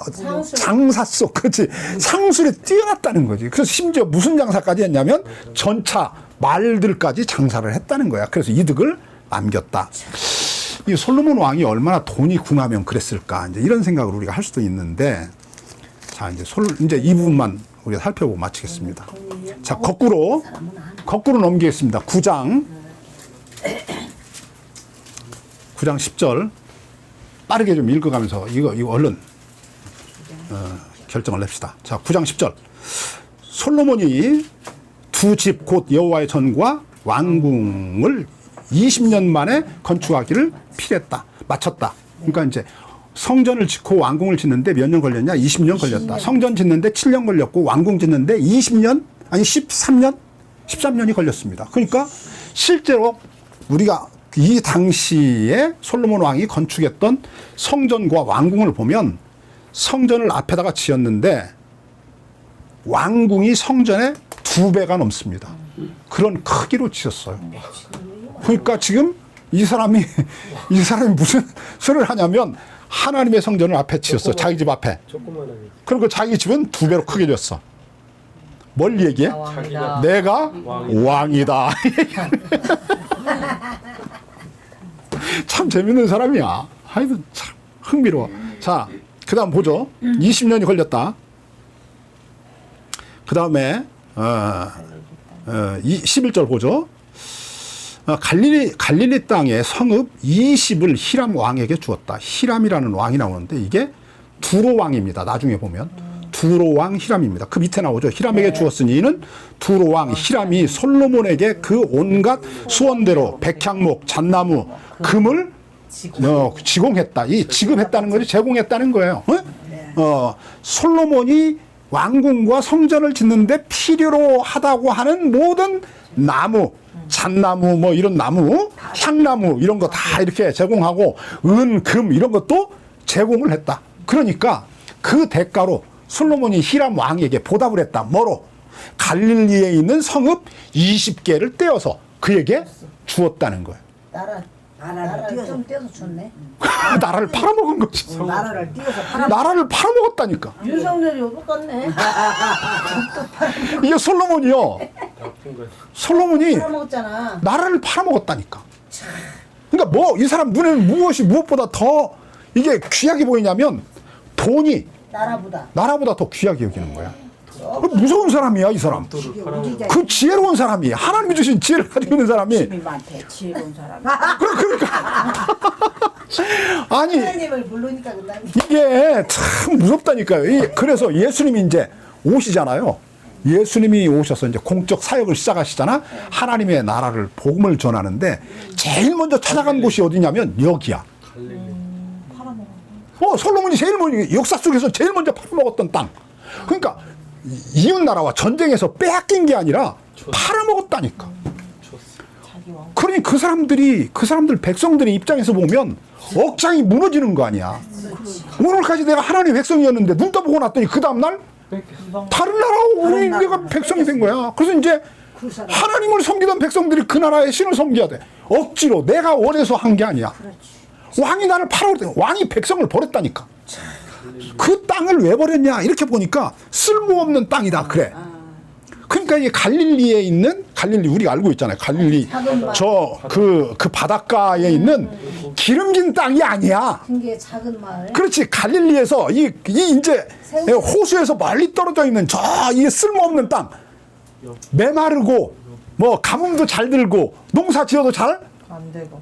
장사성, 그렇지. 상술에 뛰어났다는 거지. 그래서 심지어 무슨 장사까지 했냐면 전차, 말들까지 장사를 했다는 거야. 그래서 이득을 남겼다. 이 솔로몬 왕이 얼마나 돈이 궁하면 그랬을까. 이제 이런 생각을 우리가 할 수도 있는데, 자, 이제 이 부분만 우리가 살펴보고 마치겠습니다. 자, 거꾸로 넘기겠습니다. 9장 10절 빠르게 좀 읽어가면서 이거 얼른 결정을 냅시다. 자, 9장 10절. 솔로몬이 두 집 곧 여호와의 전과 왕궁을 20년 만에 건축하기를 필했다. 마쳤다. 그러니까 이제 성전을 짓고 왕궁을 짓는데 몇 년 걸렸냐? 20년 걸렸다. 성전 짓는데 7년 걸렸고 왕궁 짓는데 13년이 걸렸습니다. 그러니까 실제로 우리가 이 당시에 솔로몬 왕이 건축했던 성전과 왕궁을 보면 성전을 앞에다가 지었는데 왕궁이 성전의 2배가 넘습니다. 그런 크기로 지었어요. 그러니까 지금 이 사람이 무슨 소리를 하냐면 하나님의 성전을 앞에 지었어. 자기 집 앞에. 그리고 자기 집은 2배로 크게 지었어. 뭘 얘기해? 내가 왕이다. 참 재밌는 사람이야. 하여튼 참 흥미로워. 자, 그 다음 보죠. 20년이 걸렸다. 그 다음에 11절 보죠. 갈릴리 땅의 성읍 20을 히람 왕에게 주었다. 히람이라는 왕이 나오는데 이게 두로 왕입니다. 나중에 보면 두로왕 히람입니다. 그 밑에 나오죠. 히람에게 주었으니는 두로왕 히람이 솔로몬에게 그 온갖 수원대로 백향목, 잣나무, 금을 지공했다. 이 지급했다는 거지 제공했다는 거예요. 솔로몬이 왕궁과 성전을 짓는데 필요로 하다고 하는 모든 나무, 잣나무, 뭐 이런 나무, 향나무 이런 거 다 이렇게 제공하고 은, 금 이런 것도 제공을 했다. 그러니까 그 대가로 솔로몬이 히람 왕에게 보답을 했다. 뭐로? 갈릴리에 있는 성읍 20개를 떼어서 그에게 주었다는 거예요. 나라를 좀 떼서 줬네. 나라를 팔아먹은 거지. 나라를 띄워서 팔아. 나라를 팔아먹었다니까. 윤석열이 똑같네. 이게 솔로몬이요. 솔로몬이 팔아먹었잖아. 나라를 팔아먹었다니까. 그러니까 뭐 이 사람 눈에는 무엇이 무엇보다 더 이게 귀하게 보이냐면 돈이 나라보다 더 귀하게 여기는 거야. 무서운 사람이야 이 사람. 그 지혜로운 사람이 하나님이 주신 지혜를 가지고 있는 사람이. 힘이 많대. 지혜로운 사람. 그러니까 아니 하나님을 부르니까 그다음에 이게 참 무섭다니까요. 그래서 예수님이 이제 오시잖아요. 예수님이 오셔서 이제 공적 사역을 시작하시잖아. 하나님의 나라를 복음을 전하는데 제일 먼저 찾아간 곳이 어디냐면 여기야. 솔로몬이 제일 먼저 역사 속에서 제일 먼저 팔아먹었던 땅. 그러니까 이웃 나라와 전쟁에서 빼앗긴 게 아니라 팔아먹었다니까. 그러니 그 사람들 백성들의 입장에서 보면 억장이 무너지는 거 아니야. 오늘까지 내가 하나님의 백성이었는데 눈 떠보고 났더니 그 다음날 다른 나라하고 내가 백성이 된 거야. 그래서 이제 하나님을 섬기던 백성들이 그 나라의 신을 섬겨야 돼. 억지로 내가 원해서 한 게 아니야. 왕이 나를 팔아버렸다. 왕이 백성을 버렸다니까. 그 땅을 왜 버렸냐 이렇게 보니까 쓸모없는 땅이다 그래. 그러니까 이 갈릴리에 있는 갈릴리 우리가 알고 있잖아요. 갈릴리 저 그 바닷가에 있는 기름진 땅이 아니야. 게 작은 마을. 그렇지. 갈릴리에서 이 이제 호수에서 멀리 떨어져 있는 저 이 쓸모없는 땅, 메마르고 뭐 가뭄도 잘 들고 농사 지어도 잘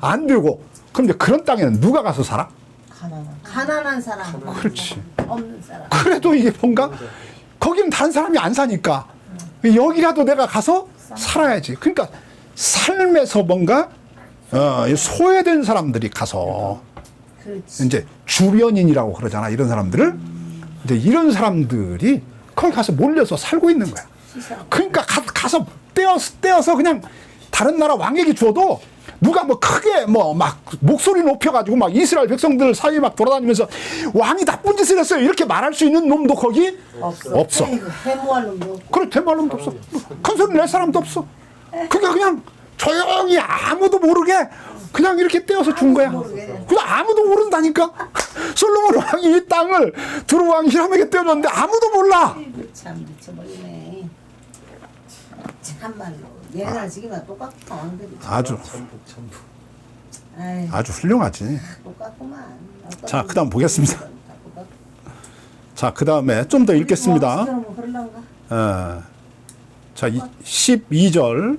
안 되고. 그럼 이제 그런 땅에는 누가 가서 살아? 가난한 사람. 그렇지. 없는 사람. 그래도 이게 뭔가 거기는 다른 사람이 안 사니까 여기라도 내가 가서 살아야지. 그러니까 삶에서 뭔가 소외된 사람들이 가서 이제 주변인이라고 그러잖아. 이런 사람들을 이제 이런 사람들이 거기 가서 몰려서 살고 있는 거야. 그러니까 가서 떼어서 그냥 다른 나라 왕에게 줘도 누가 뭐 크게 뭐 막 목소리 높여가지고 막 이스라엘 백성들 사이에 막 돌아다니면서 왕이 나쁜 짓을 했어요 이렇게 말할 수 있는 놈도 거기 없어. 해모할 놈도 없고. 그래 해모할 놈도 없어. 큰 소리 낼 사람도 없어. 그러니까 그냥 조용히 아무도 모르게 그냥 이렇게 떼어서 준 거야. 그냥 아무도 모른다니까. 솔로몬 왕이 이 땅을 두로왕 히람에게 떼어줬는데 아무도 몰라. 참 미쳐버리네. 참말로. 얘네랑 지금은 똑같구만 왕들이. 아주 훌륭하지. 똑같구만. 자, 그다음 보겠습니다. 자, 그다음에 좀 더 읽겠습니다. 자, 12절.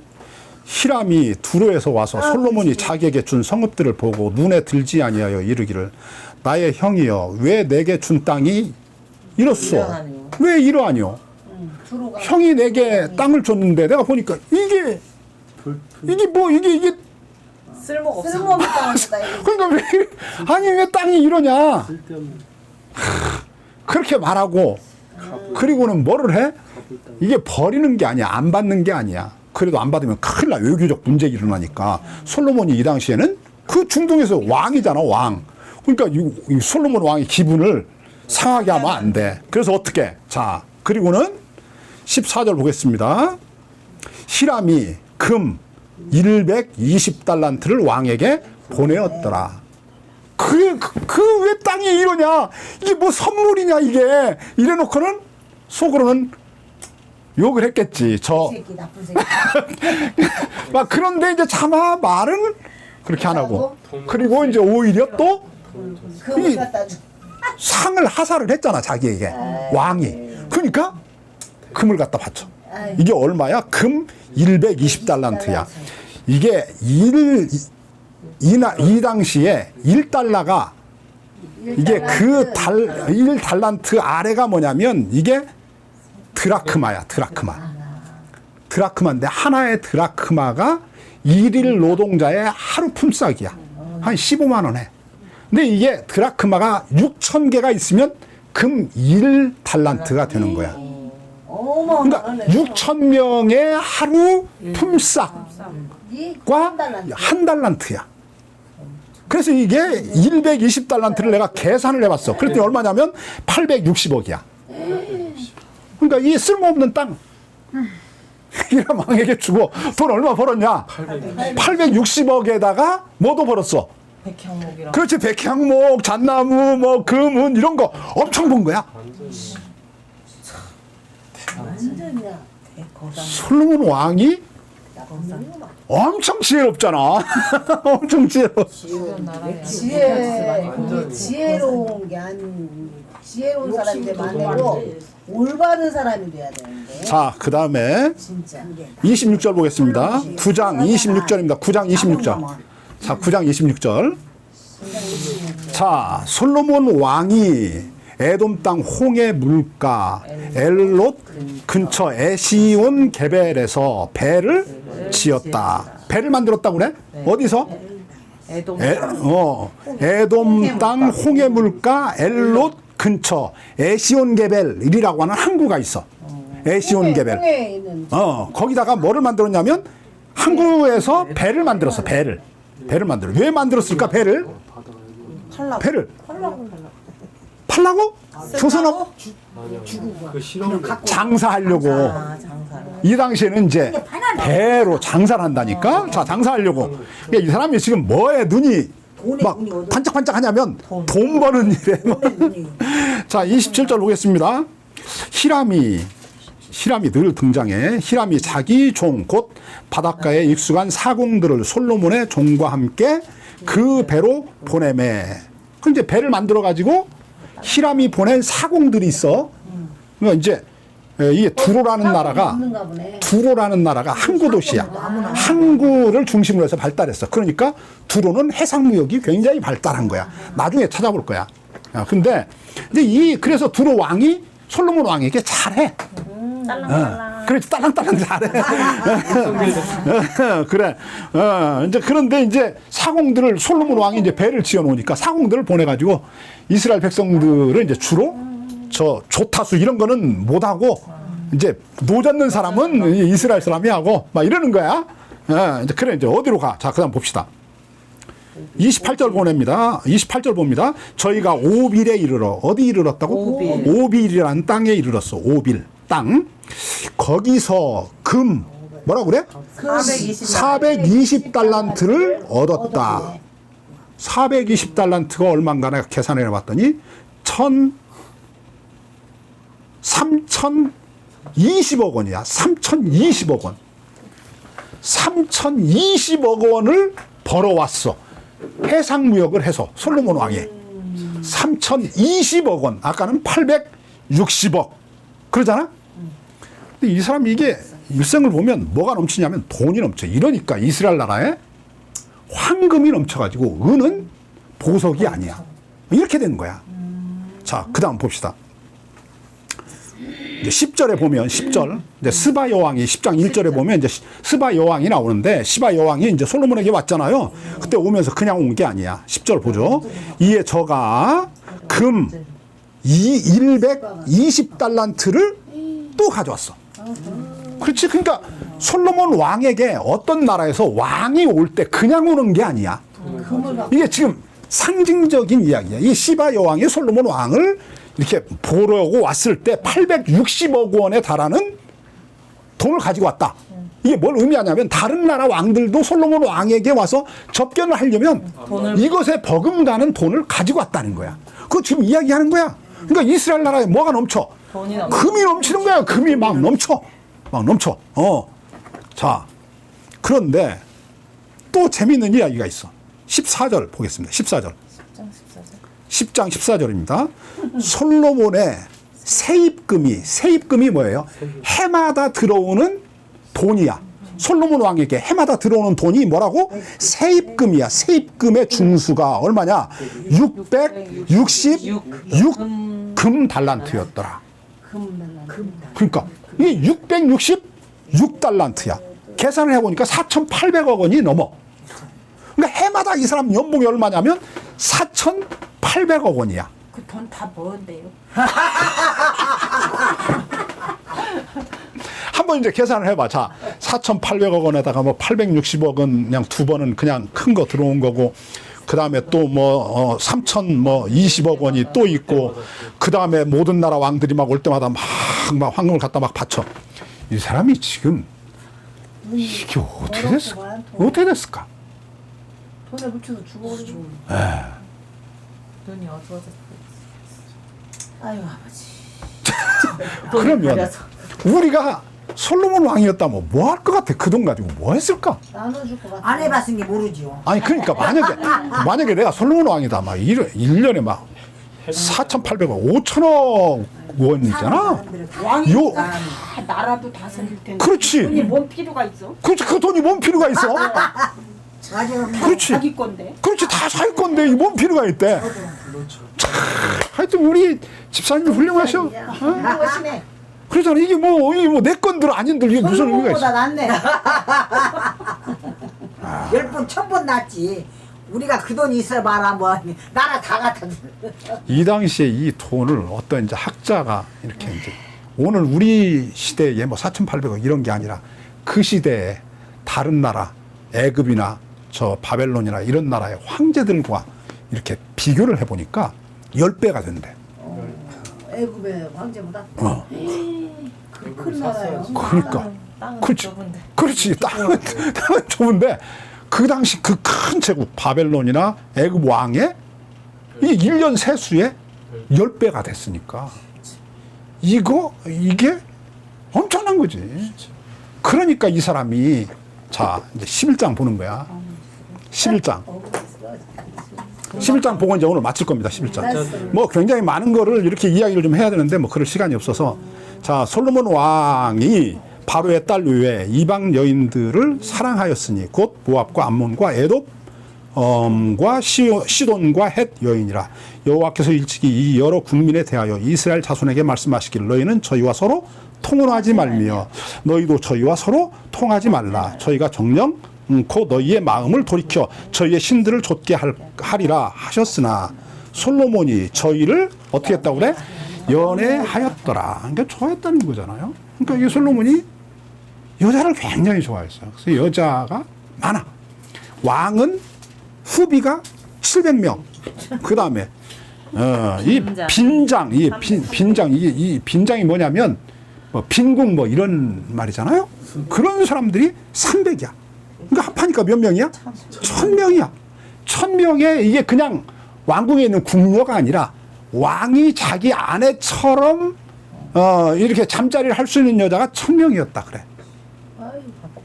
히람이 두로에서 와서 솔로몬이 자기에게 준 성읍들을 보고 눈에 들지 아니하여 이르기를 나의 형이여 왜 내게 준 땅이 이렇소? 왜 이러하뇨? 형이 내게 땅을 줬는데 내가 보니까 이게 쓸모가 없다. 그러니까 왜 땅이 이러냐? 그렇게 말하고 그리고는 뭐를 해? 이게 버리는 게 아니야. 안 받는 게 아니야. 그래도 안 받으면 큰일 나. 외교적 문제가 일어나니까. 솔로몬이 이 당시에는 그 중동에서 왕이잖아. 왕. 그러니까 이 솔로몬 왕의 기분을 상하게 하면 안 돼. 그래서 어떻게? 자, 그리고는 14절 보겠습니다. 히람이 금 120달란트를 왕에게 보내었더라. 그 왜 땅이 이러냐? 이게 뭐 선물이냐 이게? 이래놓고는 속으로는 욕을 했겠지. 새끼, 나쁜 새끼. 막 그런데 이제 차마 말은 그렇게 안 하고. 그리고 이제 오히려 또 금을 갖다 줘. 상을 하사를 했잖아 자기에게 왕이. 그러니까 금을 갖다 바쳐. 이게 얼마야? 금 120달란트야. 이게 이 당시에 1달러가 이게 그 1달란트 아래가 뭐냐면 이게 드라크마야, 드라크마. 드라크마인데 하나의 드라크마가 일일 노동자의 하루 품삯이야. 한 15만 원 해. 근데 이게 드라크마가 6,000개가 있으면 금 1달란트가 되는 거야. 그러니까 6,000명의 하루 품삯과 한 달란트야. 그래서 이게 120달란트를 내가 계산을 해봤어. 그랬더니 얼마냐면 860억이야. 그러니까 이 쓸모없는 땅. 이런 왕에게 주고 돈 얼마 벌었냐? 860억에다가 뭐도 벌었어? 백향목이랑. 그렇지. 백향목, 잣나무, 뭐 금은 이런 거 엄청 본 거야. 완전이야. 대거상. 솔로몬 왕이 엄청 지혜롭잖아. 엄청 지혜로워. 지혜로운 게 지혜로운 사람인데 만들고 올바른 사람이 돼야 되는데. 자, 그 다음에 진짜. 26절 보겠습니다. 9장 26절입니다. 9장 26절. 자, 9장 26절. 자, 솔로몬 왕이 에돔 땅 홍해 물가 엘롯 근처 에시온 게벨에서 배를 지었다. 배를 만들었다고 그래? 어디서? 애동. 에돔 땅 홍해 물가 엘롯 근처 에시온 게벨이라고 하는 항구가 있어. 에시온 게벨. 홍해에 있는 거기다가 뭐를 만들었냐면 항구에서 배를 만들었어. 배를 만들어. 왜 만들었을까? 배를 팔라고? 조선업 그 실험 장사하려고. 장사를. 이 당시에는 이제 배로 장사를 한다니까. 자, 장사하려고. 그러니까 이 사람이 지금 뭐에 눈이 막 반짝반짝 하냐면 돈 버는 일에. 자, 27절 보겠습니다. 히람이 늘 등장해. 히람이 자기 종 곧 바닷가에 익숙한 사공들을 솔로몬의 종과 함께 그 배로 보내매. 그 이제 배를 만들어 가지고 히람이 보낸 사공들이 있어. 그러니까 이제 이게 두로라는 나라가 항구 도시야. 항구를 중심으로 해서 발달했어. 그러니까 두로는 해상무역이 굉장히 발달한 거야. 나중에 찾아볼 거야. 근데 이제 그래서 두로 왕이 솔로몬 왕에게 잘해. 그렇지, 딸랑딸랑 잘해. 그래. 이제 그런데 이제 사공들을 솔로몬 왕이 이제 배를 지어 놓으니까 사공들을 보내가지고 이스라엘 백성들은 이제 주로 저 조타수 이런 거는 못 하고 이제 노젓는 사람은 이스라엘 사람이 하고 막 이러는 거야. 이제 그래 이제 어디로 가? 자, 그다음 봅시다. 28절 보냅니다. 28절 봅니다. 저희가 오빌에 이르러 어디 이르렀다고? 오빌이라는 땅에 이르렀어. 오빌 땅. 거기서 금 뭐라고 그래? 420달란트를 얻었다. 420달란트가 얼마인가 내가 계산해 봤더니 3,020억 원이야. 3,020억 원. 3,020억 원을 벌어왔어. 해상무역을 해서 솔로몬 왕이 3,020억 원. 아까는 860억. 그러잖아? 근데 이 사람이 이게 일생을 보면 뭐가 넘치냐면 돈이 넘쳐. 이러니까 이스라엘 나라에 황금이 넘쳐가지고 은은 보석이 아니야. 이렇게 된 거야. 자, 그 다음 봅시다. 이제 10절에 보면 10절 이제 스바 여왕이 10장 1절에 보면 이제 스바 여왕이 나오는데 스바 여왕이 이제 솔로몬에게 왔잖아요. 그때 오면서 그냥 온 게 아니야. 10절 보죠. 이에 저가 금 120달란트를 또 가져왔어. 그렇지. 그러니까 솔로몬 왕에게 어떤 나라에서 왕이 올 때 그냥 오는 게 아니야. 이게 지금 상징적인 이야기야. 이 시바 여왕이 솔로몬 왕을 이렇게 보려고 왔을 때 860억 원에 달하는 돈을 가지고 왔다. 이게 뭘 의미하냐면 다른 나라 왕들도 솔로몬 왕에게 와서 접견을 하려면 이것에 버금가는 돈을 가지고 왔다는 거야. 그거 지금 이야기하는 거야. 그러니까 이스라엘 나라에 뭐가 넘쳐? 금이 넘치는 거야. 금이 막 넘쳐. 자, 그런데 또 재미있는 이야기가 있어. 14절 보겠습니다. 14절. 10장 14절입니다. 솔로몬의 세입금이 뭐예요? 해마다 들어오는 돈이야. 솔로몬 왕에게 해마다 들어오는 돈이 뭐라고? 세입금이야. 세입금의 중수가 얼마냐? 666금 달란트였더라. 그러니까 이게 666달란트야. 계산을 해보니까 4,800억 원이 넘어. 그러니까 해마다 이 사람 연봉이 얼마냐면 4,800억 원이야. 그 돈 다 뭐인데요? 한번 이제 계산을 해봐. 자, 4,800억 원에다가 뭐 860억 원 그냥 두 번은 그냥 큰 거 들어온 거고, 그 다음에 또 뭐 3,020억 원이 또 있고, 그 다음에 모든 나라 왕들이 막 올 때마다 막 황금을 갖다 막 바쳐. 이 사람이 지금 이게 어떻게 됐을까? 어떻게 됐을까? 돈에 묻혀서 죽어버리고. 돈이 어두워졌어. 아유 아버지. 그러면 우리가 솔로몬 왕이었다면 뭐 할 것 같아? 그 돈 가지고 뭐 했을까? 나눠줄 것 같아. 안 해봤으니 모르지요. 아니 그러니까 만약에 내가 솔로몬 왕이다 막 1년에 막 4,800억 5천억 원이잖아. 왕이니까 나라도 다스릴 텐데. 그렇지. 돈이 뭔 필요가 있어? 그렇지. 그 돈이 뭔 필요가 있어? 맞아. 그렇지. 자기 건데. 그렇지. 다 살 건데 이 뭔 필요가 있대. 그렇죠. 하여튼 우리 집사님이 훌륭하셔. 훌륭하시네. 그러잖아. 이게 뭐 내 건들 아닌들 이게 무슨 의미가 솔로몬보다 있어? 낫네. 10번, 1000번 낫지. 우리가 그 돈이 있어 봐라 뭐 나라 다 갖다 줘. 이 당시에 이 돈을 어떤 이제 학자가 이렇게 이제 오늘 우리 시대에 뭐 4,800억 이런 게 아니라 그 시대에 다른 나라 애굽이나 저 바벨론이나 이런 나라의 황제들과 이렇게 비교를 해보니까 10배가 된대. 애굽의 황제보다 큰 나라요. 그러니까. 땅은 그렇지. 좁은데. 그렇지. 땅은 좁은데 그 당시 그 큰 제국 바벨론이나 애굽 왕의 이 1년 세수에 10배가 됐으니까 이게 엄청난 거지. 그러니까 이 사람이 자 이제 11장 보는 거야. 11장. 11장 보고 이제 오늘 마칠 겁니다. 11장. 뭐 굉장히 많은 거를 이렇게 이야기를 좀 해야 되는데 뭐 그럴 시간이 없어서 자 솔로몬 왕이 바로의 딸 외에 이방 여인들을 사랑하였으니 곧 모압과 암몬과 에돔과 시돈과 헷 여인이라. 여호와께서 일찍이 이 여러 국민에 대하여 이스라엘 자손에게 말씀하시기를 너희는 저희와 서로 통혼하지 말며 너희도 저희와 서로 통하지 말라. 저희가 정령 곧 너희의 마음을 돌이켜 저희의 신들을 좇게 하리라 하셨으나 솔로몬이 저희를 어떻게 했다고 그래? 연애하였더라. 그러니까 좋아했다는 거잖아요. 그러니까 이 솔로몬이 여자를 굉장히 좋아했어요. 그래서 여자가 많아. 왕은 후비가 700명. 그 다음에 이 빈장, 이 빈장이 뭐냐면 뭐 빈궁 뭐 이런 말이잖아요. 그런 사람들이 300이야. 그러니까 합하니까 몇 명이야? 1000명이야. 1000명에 이게 그냥 왕궁에 있는 궁녀가 아니라 왕이 자기 아내처럼 이렇게 잠자리를 할 수 있는 여자가 1000명이었다 그래.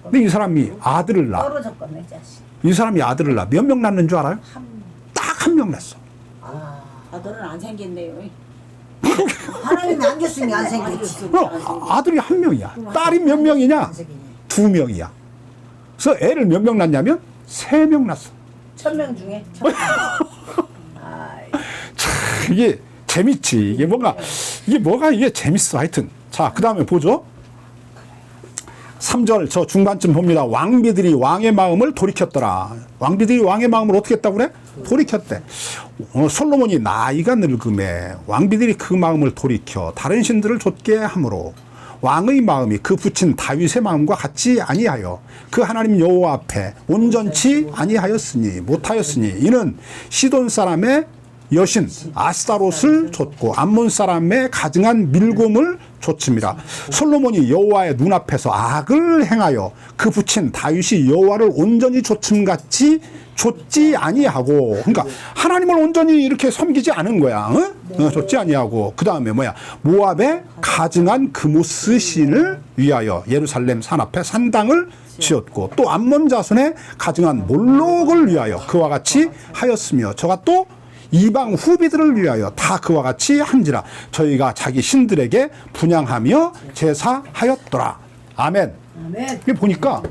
근데 이 사람이 아들을 낳아. 떨어졌겠네 자식. 이 사람이 아들을 낳아. 몇 명 낳는 줄 알아요? 딱 한 명 낳았어. 아들은 안 생겼네요. 하나님이 안 줬으니 안 생겼지. 아들이 한 명이야. 딸이 몇 명이냐? 2명이야. 그래서 애를 몇 명 낳냐면 3명 낳았어. 1000명 중에. 참 이게 재밌지. 이게 재밌어. 하여튼. 자, 그 다음에 보죠. 3절 저 중반쯤 봅니다. 왕비들이 왕의 마음을 돌이켰더라. 왕비들이 왕의 마음을 어떻게 했다고 그래? 돌이켰대. 솔로몬이 나이가 늙음에 왕비들이 그 마음을 돌이켜 다른 신들을 좇게 함으로 왕의 마음이 그 붙인 다윗의 마음과 같지 아니하여 그 하나님 여호와 앞에 온전치 아니하였으니 못하였으니 이는 시돈 사람의 여신 아스타롯을 좇고 암몬 사람의 가증한 밀곰을 좇음이라. 솔로몬이 여호와의 눈앞에서 악을 행하여 그 붙인 다윗이 여호와를 온전히 좇음같이 좇지 아니하고, 그러니까 하나님을 온전히 이렇게 섬기지 않은 거야. 좇지 아니하고, 그 다음에 뭐야? 모압의 가증한 그모스 신을 위하여 예루살렘 산 앞에 산당을 지었고, 또 암몬 자손의 가증한 몰록을 위하여 그와 같이 하였으며, 저가 또 이방 후비들을 위하여 다 그와 같이 한지라. 저희가 자기 신들에게 분향하며 제사하였더라. 아멘. 아멘. 이게 보니까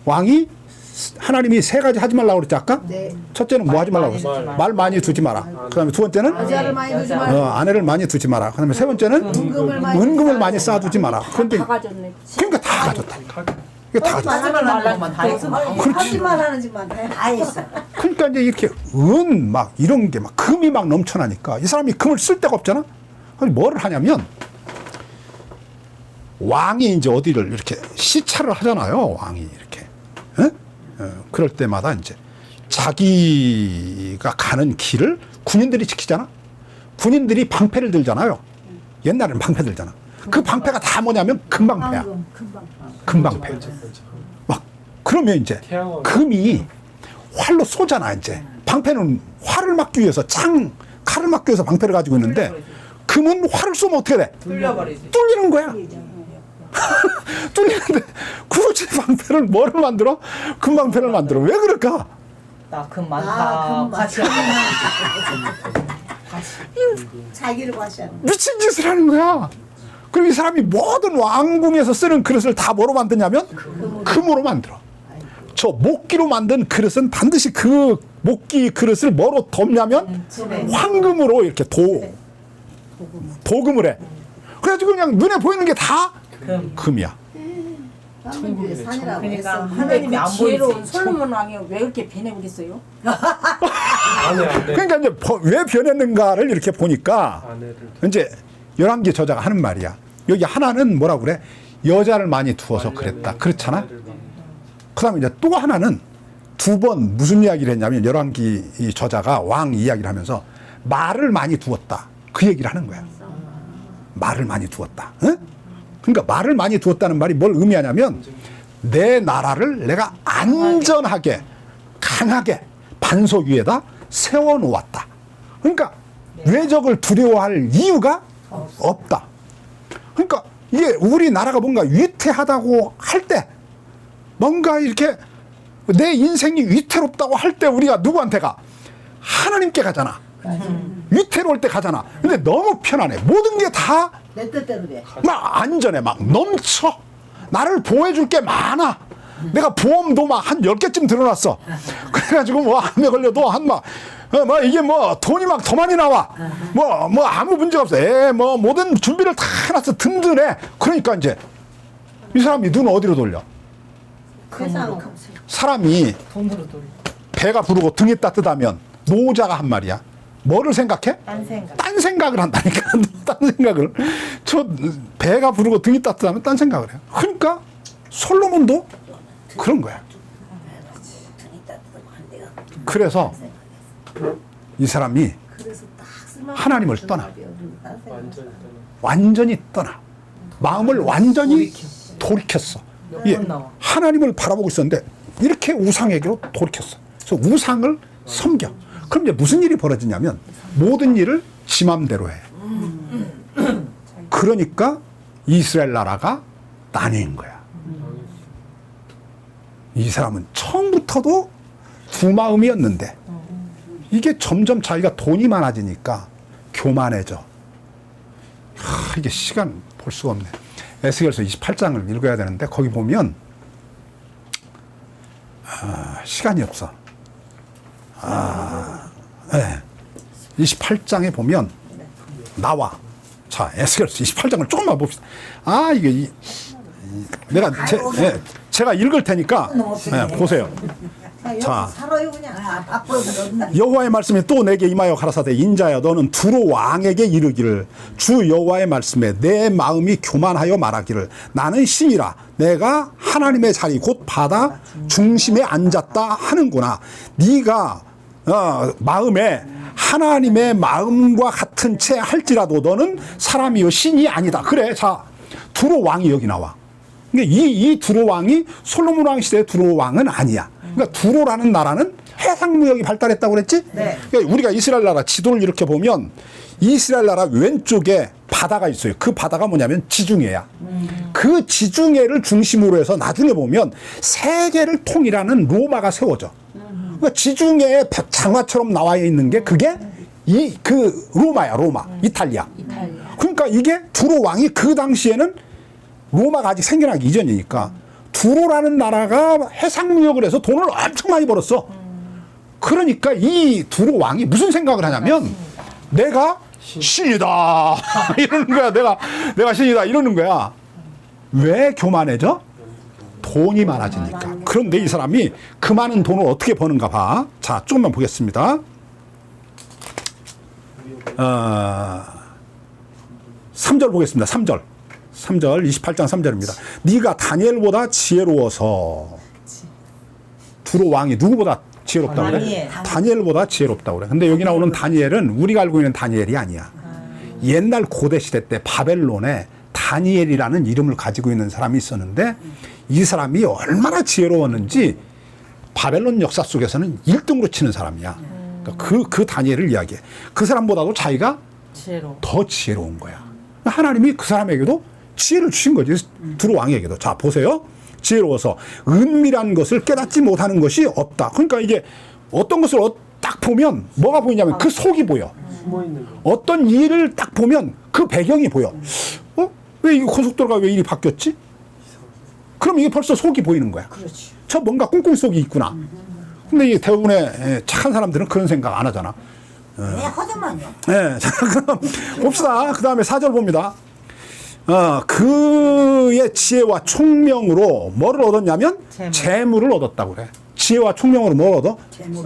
왕이 하나님이 세 가지 하지 말라고 그랬지 아까? 네. 첫째는 뭐 하지 말라고 많이 그랬어? 두지 마라. 말 많이 두지 마라. 그다음에 두 번째는 여자를 많이 두지 말고 아내를 많이 두지 마라. 그다음에 세 번째는 은금을 많이 쌓아두지 마라. 그런데 다 가졌네. 그러니까 다 가졌다. 이게 다 가졌다. 하지 말라고만 다 했어. 하지만 하는 짓만 해. 다 했어. 그러니까 이제 이렇게 은 막 이런 게 막 금이 막 넘쳐나니까 이 사람이 금을 쓸 데가 없잖아. 그럼 뭐를 하냐면 왕이 이제 어디를 이렇게 시찰을 하잖아요. 왕이 이렇게. 에? 그럴 때마다 이제 자기가 가는 길을 군인들이 지키잖아. 군인들이 방패를 들잖아요. 옛날에는 방패 들잖아. 그 방패가 다 뭐냐면 금방패야. 금방패. 막 그러면 이제 태양왕. 금이 활로 쏘잖아 이제. 방패는 활을 막기 위해서 칼을 막기 위해서 방패를 가지고 있는데 금은 활을 쏘면 어떻게 돼? 뚫려버리지. 뚫리는 거야. 뚫리는데 굳이 방패를 뭐를 만들어? 금방패를 만들어. 왜 그럴까? 나 금 많다. 같이 하자. 자기를 과시하는. 미친 짓을 하는 거야. 그리고 이 사람이 모든 왕궁에서 쓰는 그릇을 다 뭐로 만드냐면 금으로 만들어. 저 목기로 만든 그릇은 반드시 그 목기 그릇을 뭐로 덮냐면 황금으로 이렇게 도금을 해. 그래가지고 그냥 눈에 보이는 게 다 금이야. 천국의 산이라고 그러니까 했어. 하나님의 안 지혜로운 보이지. 솔로몬 왕이 왜 그렇게 변해버렸어요? 아내. 그러니까 이제 왜 변했는가를 이렇게 보니까 아내를. 이제 열왕기 저자가 하는 말이야. 여기 하나는 뭐라고 그래? 여자를 많이 두어서 그랬다. 그렇잖아. 그다음에 이제 또 하나는 두 번 무슨 이야기를 했냐면 열왕기 이 저자가 왕 이야기를 하면서 말을 많이 두었다. 그 얘기를 하는 거야. 말을 많이 두었다. 응? 그러니까 말을 많이 두었다는 말이 뭘 의미하냐면 내 나라를 내가 안전하게 강하게 반석 위에다 세워놓았다. 그러니까 외적을 두려워할 이유가 없다. 그러니까 이게 우리나라가 뭔가 위태하다고 할 때 뭔가 이렇게 내 인생이 위태롭다고 할 때 우리가 누구한테 가? 하나님께 가잖아. 위태로울 때 가잖아. 근데 너무 편안해. 모든 게 다 내 뜻대로 돼. 막 안전해. 막 넘쳐. 나를 보호해줄 게 많아. 내가 보험도 막 한 10개쯤 들어놨어. 그래가지고 뭐 암에 걸려도 뭐 이게 뭐 돈이 막 더 많이 나와. 뭐 아무 문제가 없어. 뭐 모든 준비를 다 해놨어. 든든해. 그러니까 이제 이 사람이 눈을 어디로 돌려? 세상은 사람이 돈으로 돌려. 배가 부르고 등이 따뜻하면 노자가 한 말이야. 뭐를 생각해? 딴 생각. 딴 생각을 한다니까. 딴 생각을. 저 배가 부르고 등이 따뜻하면 딴 생각을 해요. 그러니까 솔로몬도 그런 거야. 그래서 이 사람이 하나님을 떠나. 완전히 떠나. 마음을 완전히 돌이켰어. 예, 하나님을 바라보고 있었는데 이렇게 우상에게로 돌이켰어. 그래서 우상을 섬겨. 그럼 이제 무슨 일이 벌어지냐면 모든 일을 지 맘대로 해. 그러니까 이스라엘 나라가 나뉜 거야. 이 사람은 처음부터도 두 마음이었는데 이게 점점 자기가 돈이 많아지니까 교만해져. 이게 시간 볼 수가 없네. 에스겔서 28장을 읽어야 되는데 거기 보면 시간이 없어. 네. 28장에 보면 나와. 자, 에스겔서 28장을 조금만 봅시다. 이게 내가 제가 읽을 테니까 보세요. 자, 살아요 그냥. 바쁘고 여호와의 말씀이 또 내게 임하여 가라사대 인자여 너는 두로 왕에게 이르기를 주 여호와의 말씀에 내 마음이 교만하여 말하기를 나는 신이라 내가 하나님의 자리 곧 바다 중심에 앉았다 하는구나. 네가 마음에 하나님의 마음과 같은 채 할지라도 너는 사람이요 신이 아니다. 그래. 자, 두로 왕이 여기 나와. 그러니까 이 두로 왕이 솔로몬 왕 시대의 두로 왕은 아니야. 그러니까 두로라는 나라는 해상무역이 발달했다고 그랬지? 네. 그러니까 우리가 이스라엘 나라 지도를 이렇게 보면 이스라엘 나라 왼쪽에 바다가 있어요. 그 바다가 뭐냐면 지중해야. 그 지중해를 중심으로 해서 나중에 보면 세계를 통일하는 로마가 세워져. 그러니까 지중해에 장화처럼 나와 있는 게 그게 그 로마야, 로마. 이탈리아. 그러니까 이게 두로 왕이 그 당시에는 로마가 아직 생겨나기 이전이니까 두로라는 나라가 해상무역을 해서 돈을 엄청 많이 벌었어. 그러니까 이 두로 왕이 무슨 생각을 하냐면 내가 신이다 이러는 거야. 내가 신이다 이러는 거야. 왜 교만해져? 돈이 많아지니까. 그런데 이 사람이 그 많은 돈을 어떻게 버는가 봐. 자, 조금만 보겠습니다. 3절 보겠습니다. 3절 28장 3절입니다. 네가 다니엘보다 지혜로워서. 두로 왕이 누구보다 지혜롭다고 그래? 다니엘보다 지혜롭다고 그래. 근데 여기 나오는 다니엘은 우리가 알고 있는 다니엘이 아니야. 옛날 고대 시대 때 바벨론에 다니엘이라는 이름을 가지고 있는 사람이 있었는데 이 사람이 얼마나 지혜로웠는지 바벨론 역사 속에서는 1등으로 치는 사람이야. 그러니까 그 다니엘을 이야기해. 그 사람보다도 자기가 더 지혜로운 거야. 하나님이 그 사람에게도 지혜를 주신 거지. 두로 왕에게도. 자, 보세요. 지혜로워서 은밀한 것을 깨닫지 못하는 것이 없다. 그러니까 이게 어떤 것을 딱 보면 뭐가 보이냐면 그 속이 보여. 숨어 있는 거. 어떤 일을 딱 보면 그 배경이 보여. 왜 이거 고속도로가 왜 일이 바뀌었지? 그럼 이게 벌써 속이 보이는 거야. 그렇지. 저 뭔가 꿍꿍 속이 있구나. 근데 이 대부분의 착한 사람들은 그런 생각 안 하잖아. 네, 허전만요. 네, 자, 그럼 봅시다. 그 다음에 4절 봅니다. 그의 지혜와 총명으로 뭐를 얻었냐면 재물을 얻었다고 그래. 지혜와 총명으로 뭘 얻어?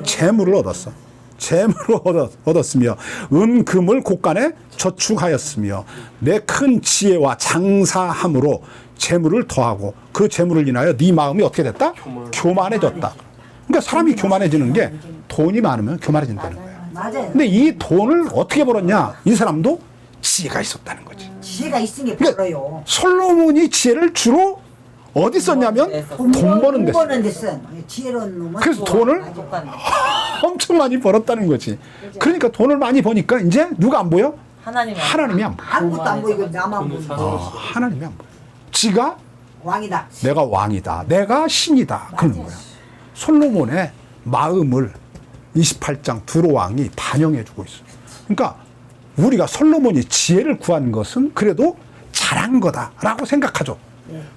재물을 얻었어. 재물을 얻었으며 은금을 곳간에 저축하였으며 내 큰 지혜와 장사함으로 재물을 더하고 그 재물을 인하여 네 마음이 어떻게 됐다? 교만해졌다. 그러니까 사람이 교만해지는 게 돈이 많으면 교만해진다는 거야. 맞아요. 근데 이 돈을 어떻게 벌었냐? 이 사람도 지혜가 있었다는 거지. 지혜가 있으니 그러니까 벌어요. 솔로몬이 지혜를 주로 어디 썼냐면 돈 버는 데 돈 버는 썼어. 데 쓴. 지혜로운 놈은 그래서 돈을 엄청 많이 벌었다는 거지. 그러니까 돈을 많이 버니까 이제 누가 안 보여? 하나님이 안 보여. 아무것도 안 보이고 나만 돈을 보이고. 사서 하나님이 안 보여. 지가 왕이다. 내가 왕이다. 내가 신이다. 그러는 거야. 솔로몬의 마음을 28장 두로 왕이 반영해 주고 있어. 그러니까 우리가 솔로몬이 지혜를 구한 것은 그래도 잘한 거다라고 생각하죠.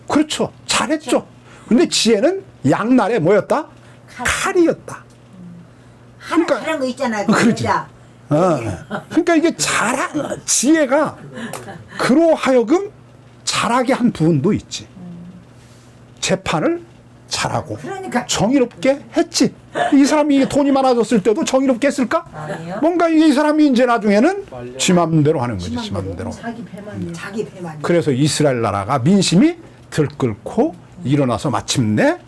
그렇죠. 잘했죠. 근데 지혜는 양날에 뭐였다? 칼이었다. 그러니까 그런 거 있잖아요. 그렇지. 여자. 그러니까 이게 지혜가 그로 하여금 잘하게 한 부분도 있지. 재판을 잘하고 그러니까. 정의롭게 했지. 이 사람이 돈이 많아졌을 때도 정의롭게 했을까? 아니요. 뭔가 이 사람이 이제 나중에는 지 맘대로 하는 거지. 지 맘대로. 자기 배만. 그래서 이스라엘 나라가 민심이 들끓고 일어나서 마침내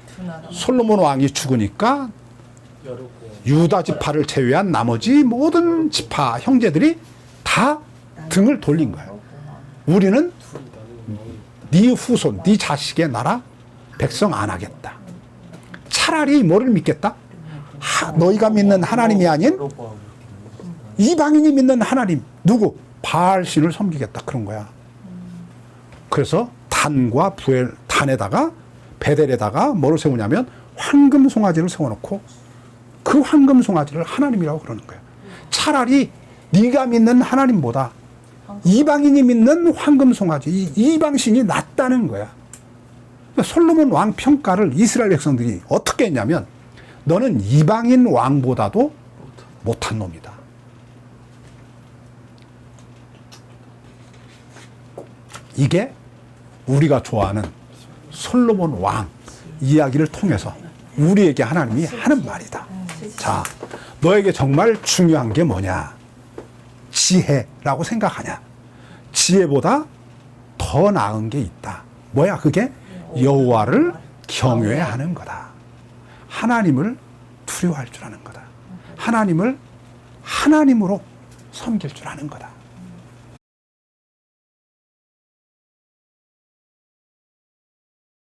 솔로몬 왕이 죽으니까 여러 유다 지파를 제외한 나머지 모든 지파 형제들이 다 등을 돌린 거예요. 우리는 네 후손, 네 자식의 나라 백성 안 하겠다. 차라리 뭐를 믿겠다? 너희가 믿는 하나님이 아닌 이방인이 믿는 하나님. 누구? 바알신을 섬기겠다. 그런 거야. 그래서 단과 단에다가 베델에다가 뭐를 세우냐면 황금 송아지를 세워놓고 그 황금 송아지를 하나님이라고 그러는 거야. 차라리 네가 믿는 하나님보다 이방인이 믿는 황금 송아지, 이방신이 낫다는 거야. 그러니까 솔로몬 왕 평가를 이스라엘 백성들이 어떻게 했냐면 너는 이방인 왕보다도 못한 놈이다. 이게 우리가 좋아하는 솔로몬 왕 이야기를 통해서 우리에게 하나님이 하는 말이다. 자, 너에게 정말 중요한 게 뭐냐? 지혜라고 생각하냐? 지혜보다 더 나은 게 있다. 뭐야 그게? 여호와를 경외하는 거다. 하나님을 두려워할 줄 아는 거다. 하나님을 하나님으로 섬길 줄 아는 거다.